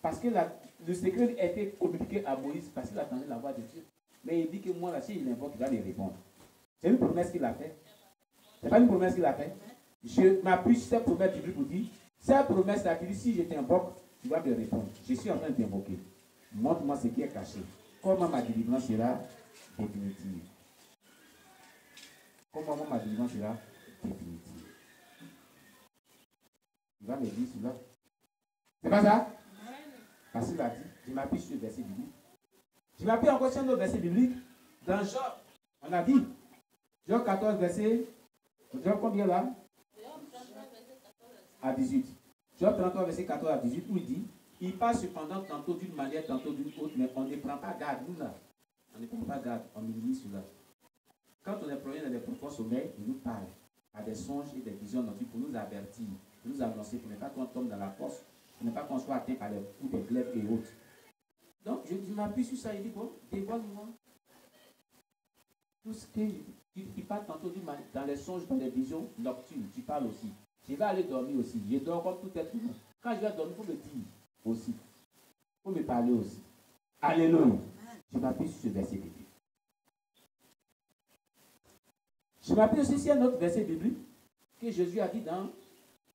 Parce que le secret a été communiqué à Moïse parce qu'il attendait la voix de Dieu. Mais il dit que moi, là, s'il invoque, il va lui répondre. C'est une promesse qu'il a faite. C'est pas une promesse qu'il a faite. Je m'appuie sur cette promesse biblique pour dire, cette promesse-là qui dit, si je t'invoque, tu vas me répondre. Je suis en train de t'invoquer. Montre-moi ce qui est caché. Comment ma délivrance sera définitive? Comment ma délivrance sera définitive? Il va me dire cela. C'est pas ça? Parce qu'il a dit, je m'appuie sur le verset biblique. Je m'appuie encore sur un autre verset biblique. Dans Job, on a dit, Job 14, verset, Job combien là? À 18. Job 33, verset 14 à 18, où il dit, il passe cependant tantôt d'une manière, tantôt d'une autre, mais on ne prend pas garde, nous là. On ne prend pas garde, on minimise cela. Quand on est plongé dans les profonds sommeils, il nous parle à des songes et des visions nocturnes pour nous avertir, pour nous annoncer, pour ne pas qu'on tombe dans la fosse, pour ne pas qu'on soit atteint par les coups des glaives et autres. Donc, je m'appuie sur ça, il dit, bon, dévoile-moi. Tout ce que tu parles tantôt dans les songes, dans les visions nocturnes, tu parles aussi. Je vais aller dormir aussi. Je dors comme tout être humain. Quand je vais dormir, il faut me dire aussi. Il faut me parler aussi. Alléluia. Je m'appuie sur ce verset biblique. Je m'appuie aussi sur un autre verset biblique que Jésus a dit dans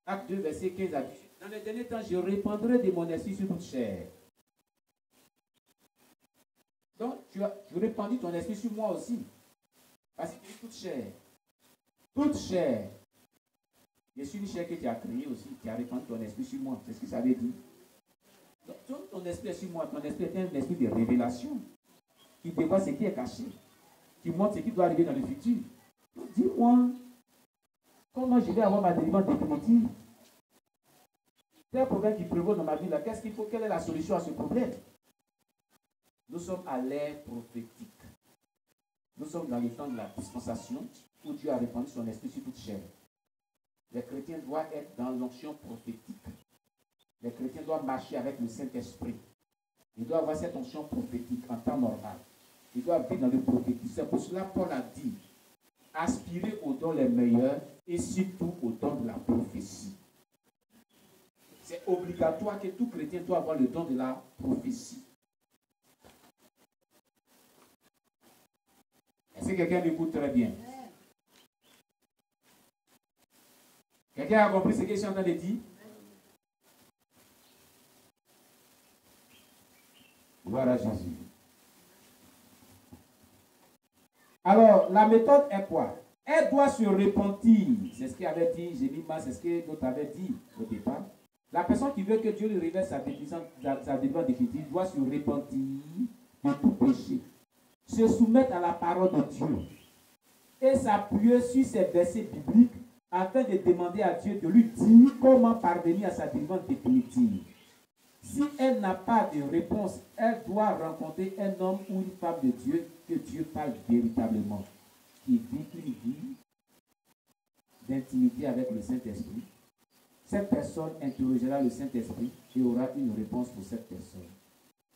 Acte 2, verset 15 à 18. Dans les derniers temps, je répandrai de mon esprit sur toute chair. Donc, tu répandis ton esprit sur moi aussi. Parce que toute chair. Toute chair. Je suis une chair que tu as créée aussi. Tu as répandu ton esprit sur moi. C'est ce que ça veut dire. Donc, ton esprit est sur moi. Ton esprit est un esprit de révélation. Qui dévoile ce qui est caché. Qui montre ce qui doit arriver dans le futur. Donc, dis-moi, comment je vais avoir ma délivrance définitive? C'est un problème qui prévaut dans ma vie là. Qu'est-ce qu'il faut? Quelle est la solution à ce problème? Nous sommes à l'ère prophétique. Nous sommes dans le temps de la dispensation où Dieu a répandu son esprit sur toute chair. Les chrétiens doivent être dans l'onction prophétique. Les chrétiens doivent marcher avec le Saint-Esprit. Ils doivent avoir cette onction prophétique en temps normal. Ils doivent vivre dans le prophétique. C'est pour cela que Paul a dit, aspirez aux dons les meilleurs et surtout aux dons de la prophétie. C'est obligatoire que tout chrétien doit avoir le don de la prophétie. Est-ce que quelqu'un m'écoute très bien? Quelqu'un a compris ce que je suis en train de dire? Gloire à Jésus. Alors, la méthode est quoi? Elle doit se repentir. C'est ce qu'avait dit Jérémie, c'est ce que d'autres avaient dit au départ. La personne qui veut que Dieu lui révèle sa délivrance définitive doit se repentir de tout péché, se soumettre à la parole de Dieu et s'appuyer sur ces versets bibliques afin de demander à Dieu de lui dire comment parvenir à sa délivrance définitive. Si elle n'a pas de réponse, elle doit rencontrer un homme ou une femme de Dieu, que Dieu parle véritablement, qui vit une vie d'intimité avec le Saint-Esprit. Cette personne interrogera le Saint-Esprit et aura une réponse pour cette personne.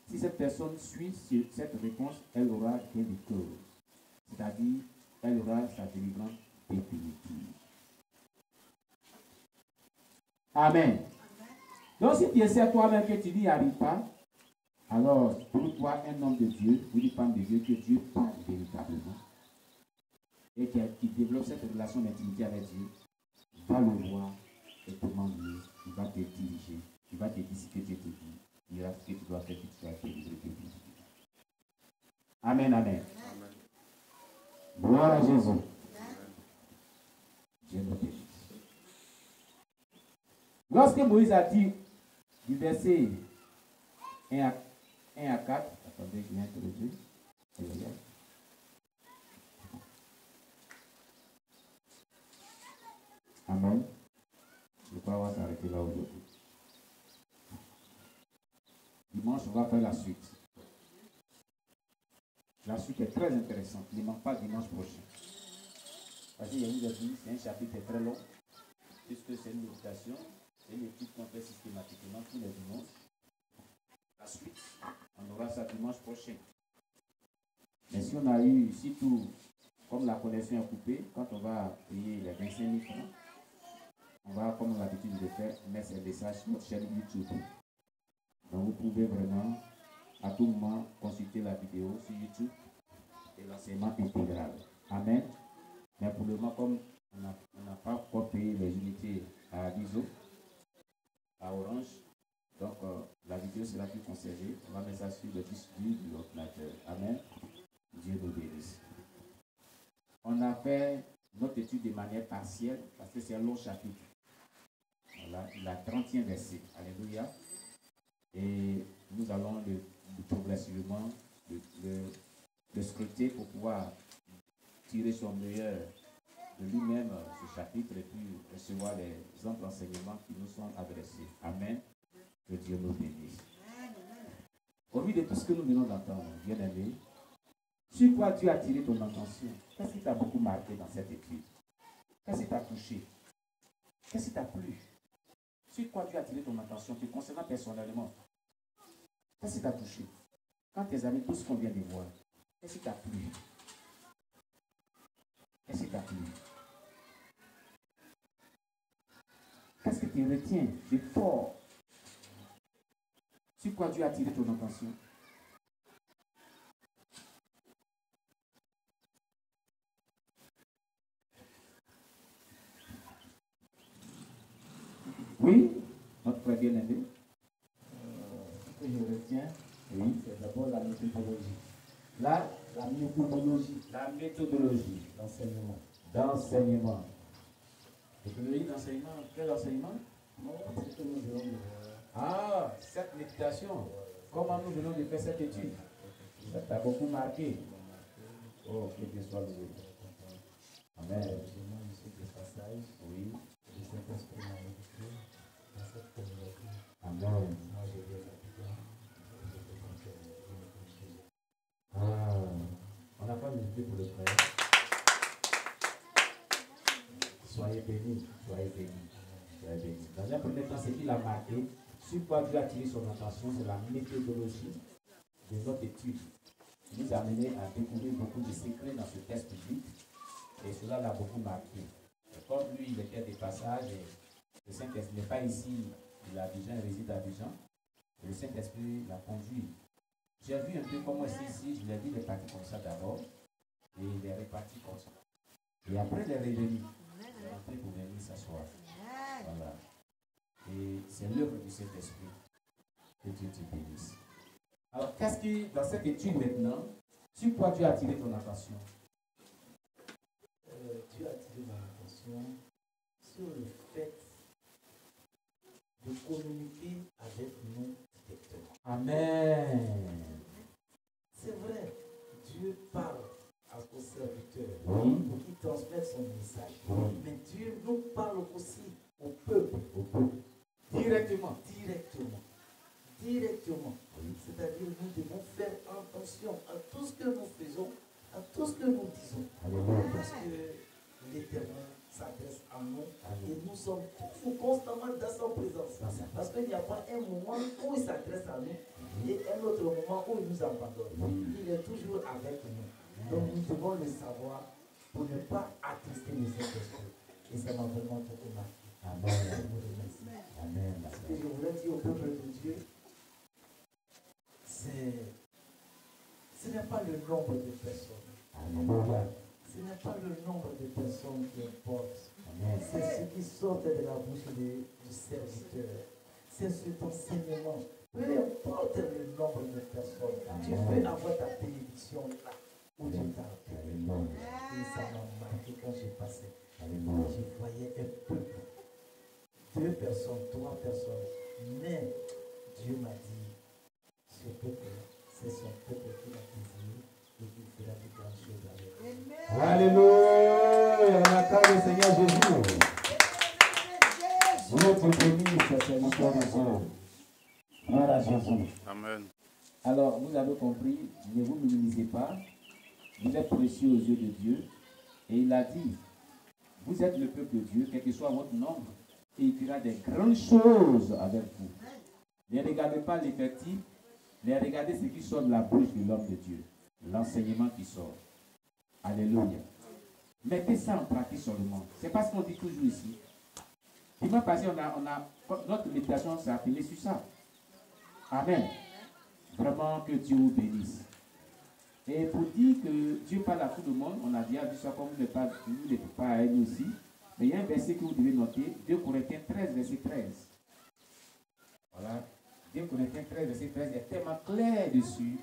Si cette personne suit cette réponse, elle aura gain de cause. C'est-à-dire, elle aura sa délivrance définitive. Amen. Donc, si tu essaies toi-même que tu n'y arrives pas, alors, trouve-toi un homme de Dieu ou une femme de Dieu que Dieu parle véritablement et qui développe cette relation d'intimité avec Dieu. Va le voir et demande-lui, il va te diriger, il va te dire ce que Dieu te dit, il dira ce que tu dois faire, que tu sois délivré. Amen, amen. Gloire à Jésus. Dieu nous bénisse. Lorsque Moïse a dit du verset 1 à 4, attendez, je viens introduire. Amen. Je crois qu'on va s'arrêter là aujourd'hui. Dimanche, on va faire la suite. La suite est très intéressante. Ne manque pas dimanche prochain. Parce qu'il y a une dit, c'est un chapitre très long, puisque c'est une méditation, c'est une étude qu'on fait systématiquement tous les dimanches. La suite, on aura ça dimanche prochain. Mais si on a eu, si tout, comme la connexion est coupée, quand on va payer les 25 000 francs, on va, comme on a l'habitude de faire, mettre ces messages sur notre chaîne YouTube. Donc vous pouvez vraiment, à tout moment, consulter la vidéo sur YouTube et l'enseignement intégral. Amen. Mais pour le moment, comme on n'a pas encore payé les unités à l'ISO, à Orange, donc la vidéo sera plus conservée. On va mettre ça sur le disque dur de l'ordinateur. Amen. Dieu nous bénisse. On a fait notre étude de manière partielle parce que c'est un long chapitre. Voilà, il a 30e verset. Alléluia. Et nous allons progressivement le scruter pour pouvoir tirer son meilleur de lui-même ce chapitre et puis recevoir les autres enseignements qui nous sont adressés. Amen. Que Dieu nous bénisse. Au vu de tout ce que nous venons d'entendre, bien-aimés, sur quoi Dieu a attiré ton attention? Qu'est-ce qui t'a beaucoup marqué dans cette étude? Qu'est-ce qui t'a touché? Qu'est-ce qui t'a plu? Sur quoi Dieu a attiré ton attention te concernant personnellement? Qu'est-ce qui t'a touché? Quand tes amis, tout ce qu'on vient de voir, qu'est-ce qui t'a plu? Qu'est-ce qui t'a plu? Qu'est-ce que tu retiens de fort? Sur quoi Dieu a attiré ton attention? Oui, notre frère bien-aimé. Ce que je retiens, oui, c'est d'abord la méthodologie. La méthodologie. La méthodologie L'enseignement. d'enseignement. Méthodologie d'enseignement. Quel enseignement? C'est que nous venons de voir. Ah, cette méditation. Comment nous venons de faire cette étude? Ça t'a beaucoup marqué. Oh, que Dieu soit loué. Amen. Oui. Amen. Ah, on n'a pas médité pour le frère. Soyez bénis, soyez bénis, soyez bénis. Dans un premier temps, ce qu'il a marqué, sur quoi Dieu a attiré son attention, c'est la méthodologie de notre étude. Il nous a amené à découvrir beaucoup de secrets dans ce texte biblique et cela l'a beaucoup marqué. Et comme lui, il était des passages, et le Saint-Esprit n'est pas ici, il est à Abidjan, il réside à Abidjan, et le Saint-Esprit l'a conduit. J'ai vu un peu comment c'est ici, je l'ai vu les parties comme ça d'abord, et il est réparti comme ça. Et après, il est revenu. Il est rentré pour venir s'asseoir. Voilà. Et c'est l'œuvre du Saint-Esprit. Que Dieu te bénisse. Alors, qu'est-ce qui, dans cette étude maintenant, sur quoi Dieu a attiré ton attention? attention sur le fait de communiquer avec nous directement. Amen. C'est vrai, Dieu parle à vos serviteurs Oui. pour qu'ils transmettent son message. Oui. Mais Dieu nous parle aussi au peuple. Directement. Directement. C'est-à-dire nous devons faire attention à tout ce que nous faisons, à tout ce que nous disons. Alléluia. Parce que l'Éternel s'adresse à nous et nous sommes toujours constamment dans sa présence. Parce qu'il n'y a pas un moment où il s'adresse à nous et un autre moment où il nous abandonne. Il est toujours avec nous. Donc nous devons le savoir pour ne pas attrister les Saint-Esprit. Et ça m'a vraiment beaucoup marqué. Amen. Je vous remercie. Amen. Ce que je voulais dire au peuple de Dieu, ce n'est pas le nombre de personnes. Alléluia. Ce n'est pas le nombre de personnes qui importe. Amen. C'est ce qui sort de la bouche du serviteur. C'est cet enseignement. Peu importe le nombre de personnes, tu peux avoir ta bénédiction là où tu t'as appelé. Et ça m'a marqué quand j'ai passé. Je voyais un peuple. 2 personnes, 3 personnes. Mais Dieu m'a dit, ce peuple, c'est son peuple qui l'a désiré et qu'il fera de grandes choses avec lui. Alléluia. On acclame le Seigneur Jésus. Vous êtes bénis, ce serviteur de Dieu. Gloire à Jésus. Amen. Alors, vous avez compris, ne vous minimisez pas. Vous êtes précieux aux yeux de Dieu. Et il a dit, vous êtes le peuple de Dieu, quel que soit votre nombre, et il fera des grandes choses avec vous. Ne regardez pas l'effectif, mais regardez ce qui sort de la bouche de l'homme de Dieu. L'enseignement qui sort. Alléluia. Mettez ça en pratique sur le monde. C'est pas ce qu'on dit toujours ici. Dimanche passé, notre méditation s'est appelée sur ça. Amen. Vraiment que Dieu vous bénisse. Et pour dire que Dieu parle à tout le monde, on a déjà vu ça comme ne pas à elle aussi. Mais il y a un verset que vous devez noter, 2 Corinthiens 13, verset 13. Voilà. 2 Corinthiens 13, verset 13 est tellement clair dessus.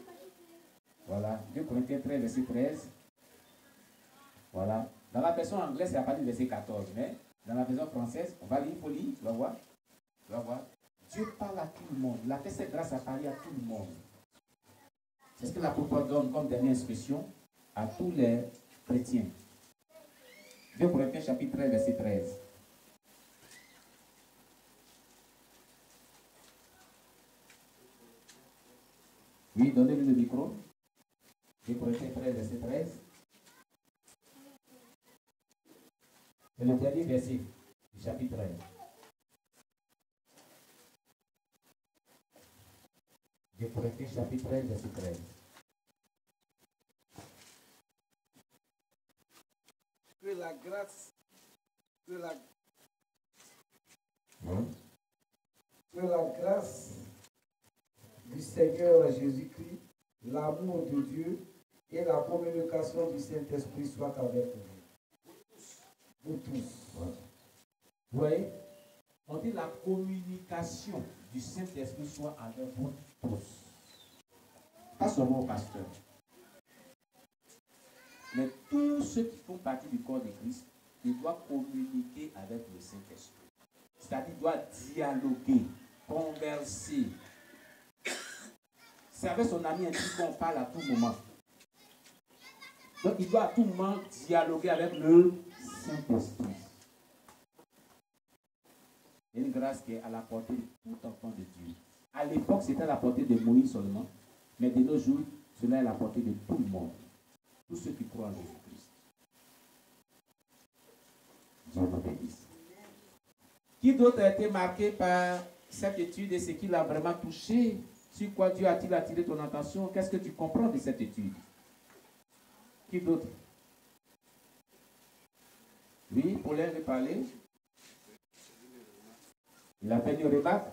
Voilà. 2 Corinthiens 13, verset 13. Voilà. Dans la version anglaise, c'est à partir du verset 14. Mais dans la version française, on va lire, il faut lire, tu vas voir. Tu vas voir. Dieu parle à tout le monde. Il a fait cette grâce à parler à tout le monde. C'est ce que l'apôtre donne comme dernière instruction à tous les chrétiens. 2 Corinthiens chapitre 13, verset 13. Oui, donnez-lui le micro. 2 Corinthiens 13, verset 13. C'est le dernier verset du chapitre 13. 2 Corinthiens chapitre 13, verset 13. Que la grâce, Que la grâce du Seigneur Jésus-Christ, l'amour de Dieu et la communication du Saint-Esprit soient avec vous. Vous tous. Vous voyez, on dit la communication du Saint-Esprit soit avec vous tous. Pas seulement au pasteur. Mais tous ceux qui font partie du corps de Christ, ils doivent communiquer avec le Saint-Esprit. C'est-à-dire, ils doivent dialoguer, converser. C'est avec son ami intime qu'on parle à tout moment. Donc, il doit à tout moment dialoguer avec le Saint-Esprit. Une grâce qui est à la portée de tout enfant de Dieu. À l'époque, c'était à la portée de Moïse seulement, mais de nos jours, cela est à la portée de tout le monde. Tous ceux qui croient en Jésus-Christ. Dieu vous bénisse. Qui d'autre a été marqué par cette étude et ce qui l'a vraiment touché? Sur quoi Dieu a-t-il attiré ton attention? Qu'est-ce que tu comprends de cette étude? Qui d'autre? Oui, Paulin veut parler. Il a fait une remarque.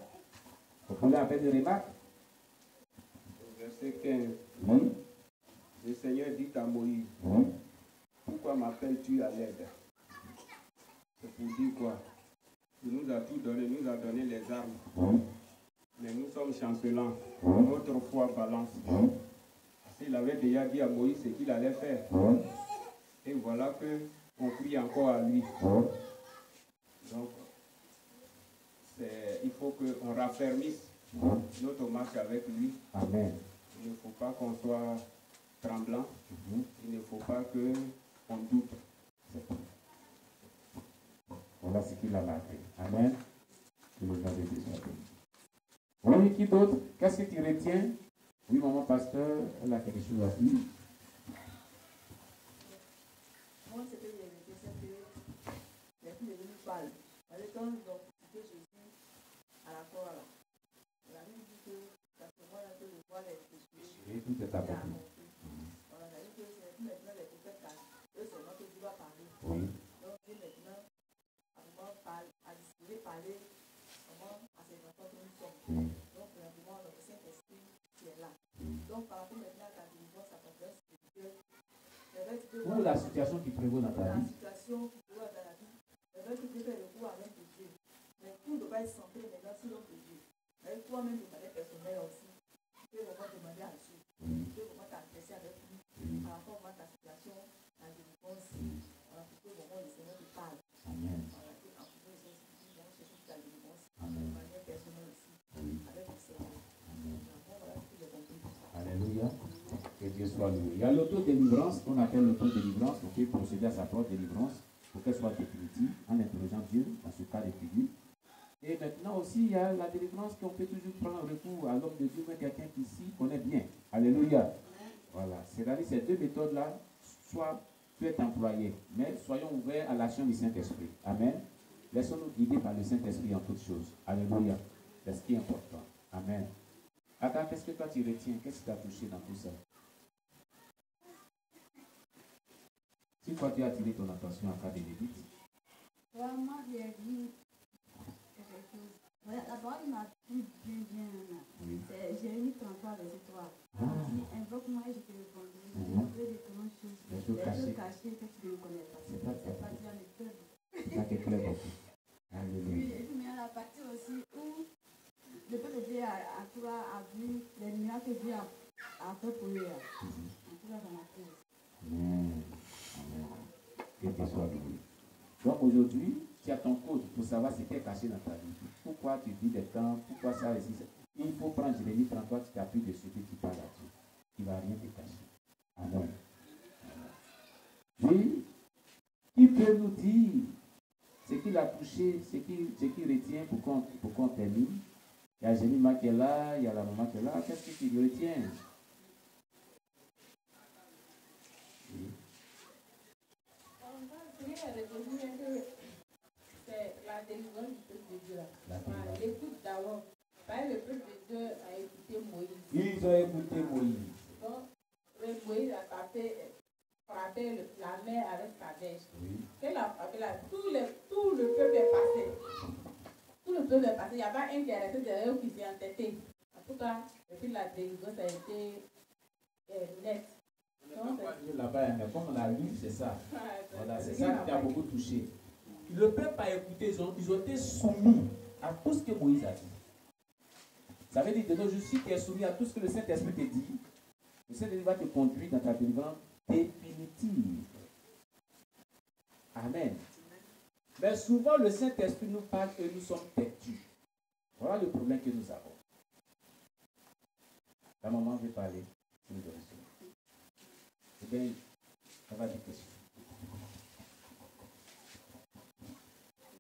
Paulin a fait une remarque. verset 15, Oui. le Seigneur dit à Moïse, Oui. pourquoi m'appelles-tu à l'aide? C'est pour dire quoi? Il nous a tout donné, il nous a donné les armes. Oui. Mais nous sommes chancelants. Oui. Notre foi balance. Oui. Parce qu'il avait déjà dit à Moïse ce qu'il allait faire. Oui. Et voilà que on prie encore à lui. Oh. Donc, il faut qu'on raffermisse Oh. notre marche avec lui. Amen. Il ne faut pas qu'on soit tremblant. Mhm. Il ne faut pas qu'on doute. C'est tout. Voilà ce qu'il a marqué. Amen. Que le nom de Dieu soit béni. Oui, qui d'autre? Qu'est-ce que tu retiens? Oui, maman pasteur, elle a quelque chose à dire. Moi, ce que j'ai vécu, c'est que les filles de nous parlent. Parce que quand ils ont cité Jésus à la croix, là, la Bible dit que parce que moi, là, que je vois les péchés, Et tout est j'ai accompli. accompli. Voilà, ça veut dire que c'est maintenant les prophètes, là, eux, c'est moi que Dieu va parler. Oui. Donc, Dieu maintenant, à comment parler, à discuter, parler, comment à ces enfants que nous sommes. Oui. Donc, maintenant, le Saint-Esprit qui est là. Oui. Donc, par rapport maintenant à ta délivrance, à ta grâce spirituelle, je vais te Ou la situation qui prévaut dans ta la vie. situation qui doit dans la vie, je vais te dire le coup à l'homme de Dieu. Mais tout ne va être centré maintenant sur l'homme de Dieu. Mais toi-même, de manière personnelle aussi, tu peux vraiment demander à Dieu. Tu peux vraiment t'adresser avec lui par rapport à ta situation, la délivrance. Voilà, pour que vraiment le Seigneur te parle. Amen. Voilà, et en faisant les instituts, vraiment chercher ta délivrance de Amen. manière personnelle aussi, Oui. avec le Seigneur. Amen. Voilà ce que j'ai compris. Alléluia. Que Dieu soit loué. Il y a l'autodélivrance, qu'on appelle l'autodélivrance. On peut procéder à sa propre délivrance pour qu'elle soit définitive en interrogeant Dieu dans ce cas de figure. Et maintenant aussi, il y a la délivrance qu'on peut toujours prendre recours à l'homme de Dieu, mais quelqu'un qui s'y connaît bien. Alléluia. Voilà. C'est-à-dire ces deux méthodes-là, soit peut être employées, mais soyons ouverts à l'action du Saint-Esprit. Amen. Laissons-nous guider par le Saint-Esprit en toutes choses. Alléluia. C'est ce qui est important. Amen. Attends, qu'est-ce que toi tu retiens? Qu'est-ce qui t'a touché dans tout ça? Si toi tu as attiré ton attention en cas de débit, Vraiment, j'ai vu quelque chose. Voilà, d'abord, il m'a pris bien. oui. C'est Jérémie 33, verset 3. Ah. Il dit, invoque-moi et je te répondrai. Je Mhm. te de grandes choses. Les choses cachées. cachées que tu ne connais pas. C'est pas C'est pas dire mes peurs. ça qui est clair beaucoup. Oui, Alléluia. et puis il y a la partie aussi où le peuple de Dieu a vu les miracles que Dieu a fait pour eux. En tout cas, dans la crise. Amen. Amen. Que Dieu soit loué. Donc aujourd'hui, tu as ton code pour savoir ce qui est caché dans ta vie. Pourquoi tu dis des temps, pourquoi ça ici. Il faut prendre Jérémie 33, tu t'appuies dessus et tu parles là-dessus. Il ne va rien te cacher. Amen. Oui. Qui peut nous dire ce qu'il a touché, ce qu'il retient pour qu'on termine? Il y a Jérémie qui est là, il y a la maman qui est là. Qu'est-ce que tu retiens? Oui. C'est la délivrance du peuple de Dieu. La délivrance. L'écoute d'abord. Le peuple de Dieu a écouté Moïse. Ils ont écouté Moïse. Donc, Moïse a frappé la mer avec sa bêche. Oui. Qu'elle a frappé là, tout le peuple est passé. Tout le peuple est passé. Il n'y a pas un qui est resté derrière ou qui s'est entêté. En tout cas, et puis la délivrance a été nette. Donc, Là-bas, mais comme on l'a lu, c'est ça. Voilà, c'est c'est ça qui t'a beaucoup touché. Le peuple a écouté, ils ont été soumis à tout ce que Moïse a dit. Ça veut dire que de nos jours, si tu es soumis à tout ce que le Saint-Esprit te dit, le Saint-Esprit va te conduire dans ta délivrance définitive. Amen. Mais souvent, le Saint-Esprit nous parle et nous sommes têtus. Voilà le problème que nous avons. La maman veut parler. Si nous devons. Eh bien, ça va des questions.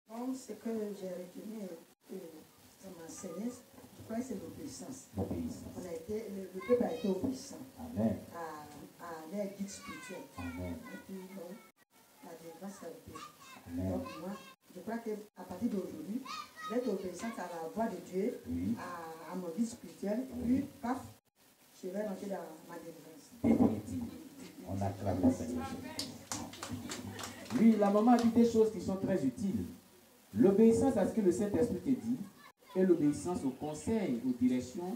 Bon, ce que j'ai retenu dans ma séance, je crois que c'est l'obéissance. L'obéissance. Le peuple a été obéissant Amen. à leur guide spirituel. Amen. Et puis, bon, la délivrance a été. Amen. Donc, moi, je crois qu'à partir d'aujourd'hui, je vais être obéissante à la voix de Dieu, Oui. à mon guide spirituel, et puis, paf, je vais rentrer dans ma délivrance. Définitive. On acclame le Seigneur. Oui, la maman a dit des choses qui sont très utiles. L'obéissance à ce que le Saint-Esprit te dit et l'obéissance aux conseils, aux directions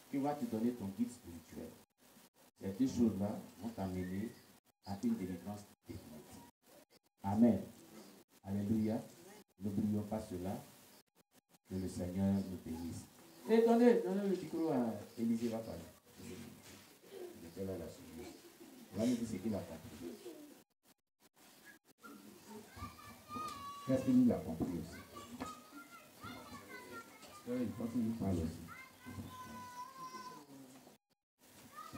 que va te donner ton guide spirituel. Ces deux choses-là vont t'amener à une délivrance définitive. Amen. Alléluia. N'oublions pas cela. Que le Seigneur nous bénisse. Et donnez le micro à Élisée, va parler. Il était là, là, sur lui. On va nous dire ce qu'il a compris. Qu'est-ce qu'il nous a compris aussi? Il faut qu'il nous parle aussi.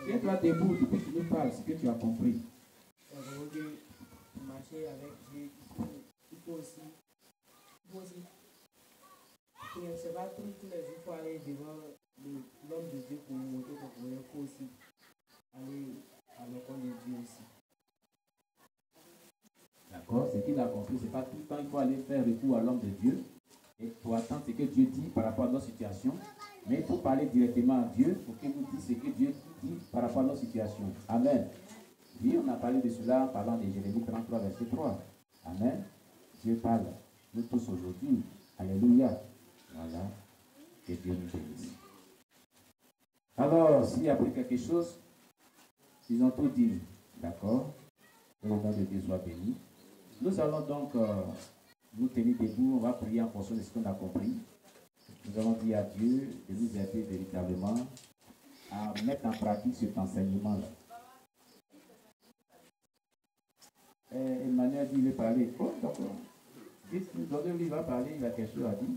Tiens-toi debout depuis que tu nous parles, ce que tu as compris. Marcher avec Dieu, il faut aussi. C'est pas tous les jours, il faut aller devant l'homme de Dieu pour montrer ton problème. Il faut aussi aller à l'encontre de Dieu aussi. D'accord? Ce qu'il a compris, c'est pas tout le temps il faut aller faire recours à l'homme de Dieu et pour attendre ce que Dieu dit par rapport à notre situation. Mais il faut parler directement à Dieu pour qu'il nous dise ce que Dieu dit par rapport à notre situation. Amen. Oui, on a parlé de cela en parlant de Jérémie 33, verset 3. Amen. Dieu parle. Nous tous aujourd'hui. Alléluia. Voilà. Que Dieu nous bénisse. Alors, s'il y a pris quelque chose, ils ont tout dit. D'accord? Que le nom de Dieu soit béni. Nous allons donc nous tenir debout. On va prier en fonction de ce qu'on a compris. Nous allons dire à Dieu de nous aider véritablement à mettre en pratique cet enseignement-là. Emmanuel dit, il veut parler. Oh, d'accord. Donnez-lui, il va parler, il a quelque chose à dire.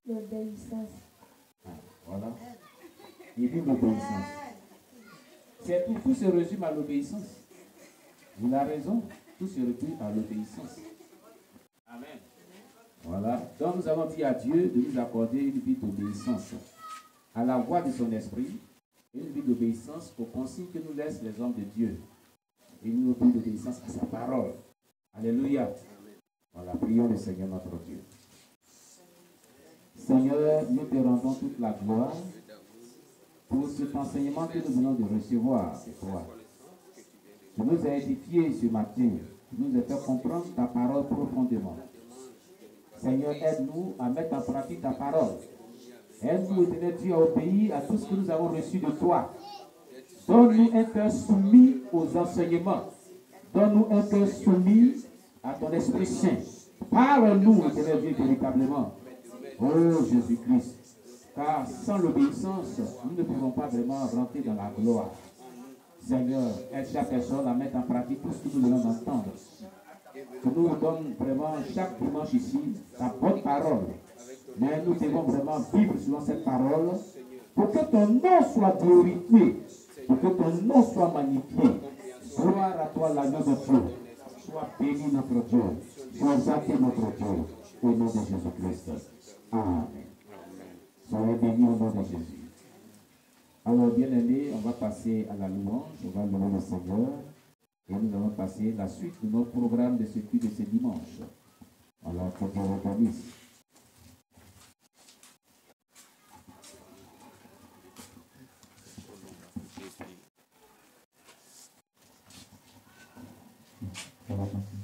L'obéissance. Ah, voilà. Il dit l'obéissance. C'est tout se résume à l'obéissance. Il a raison. Tout se réduit à l'obéissance. Amen. Voilà. Donc nous avons dit à Dieu de nous accorder une vie d'obéissance à la voix de son esprit, une vie d'obéissance aux consignes que nous laissent les hommes de Dieu. Et une vie d'obéissance à sa parole. Alléluia. Voilà, prions le Seigneur notre Dieu. Seigneur, nous te rendons toute la gloire pour cet enseignement que nous venons de recevoir de toi. Tu nous as édifiés ce matin. Tu nous as fait comprendre ta parole profondément. Seigneur, aide-nous à mettre en pratique ta parole. Aide-nous, éternel Dieu, à obéir à tout ce que nous avons reçu de toi. Donne-nous un cœur soumis aux enseignements. Donne-nous un cœur soumis à ton Esprit Saint. Parle-nous, éternel Dieu, véritablement. Oh Jésus-Christ. Car sans l'obéissance, nous ne pouvons pas vraiment rentrer dans la gloire. Seigneur, aide chaque personne à mettre en pratique tout ce que nous venons d'entendre. Tu nous donnes vraiment chaque dimanche ici ta bonne parole. Mais nous devons vraiment vivre selon cette parole pour que ton nom soit glorifié, pour que ton nom soit magnifié. Gloire à toi, l'agneau de Dieu. Sois béni notre Dieu. Sois exalté notre Dieu. Au nom de Jésus-Christ. Amen. Soyez bénis au nom de Jésus. Alors, bien-aimés, on va passer à la louange. On va louer le Seigneur. Et nous allons passer la suite de notre programme de ce culte de ce dimanche. Alors, que Dieu vous bénisse. Ça va passer.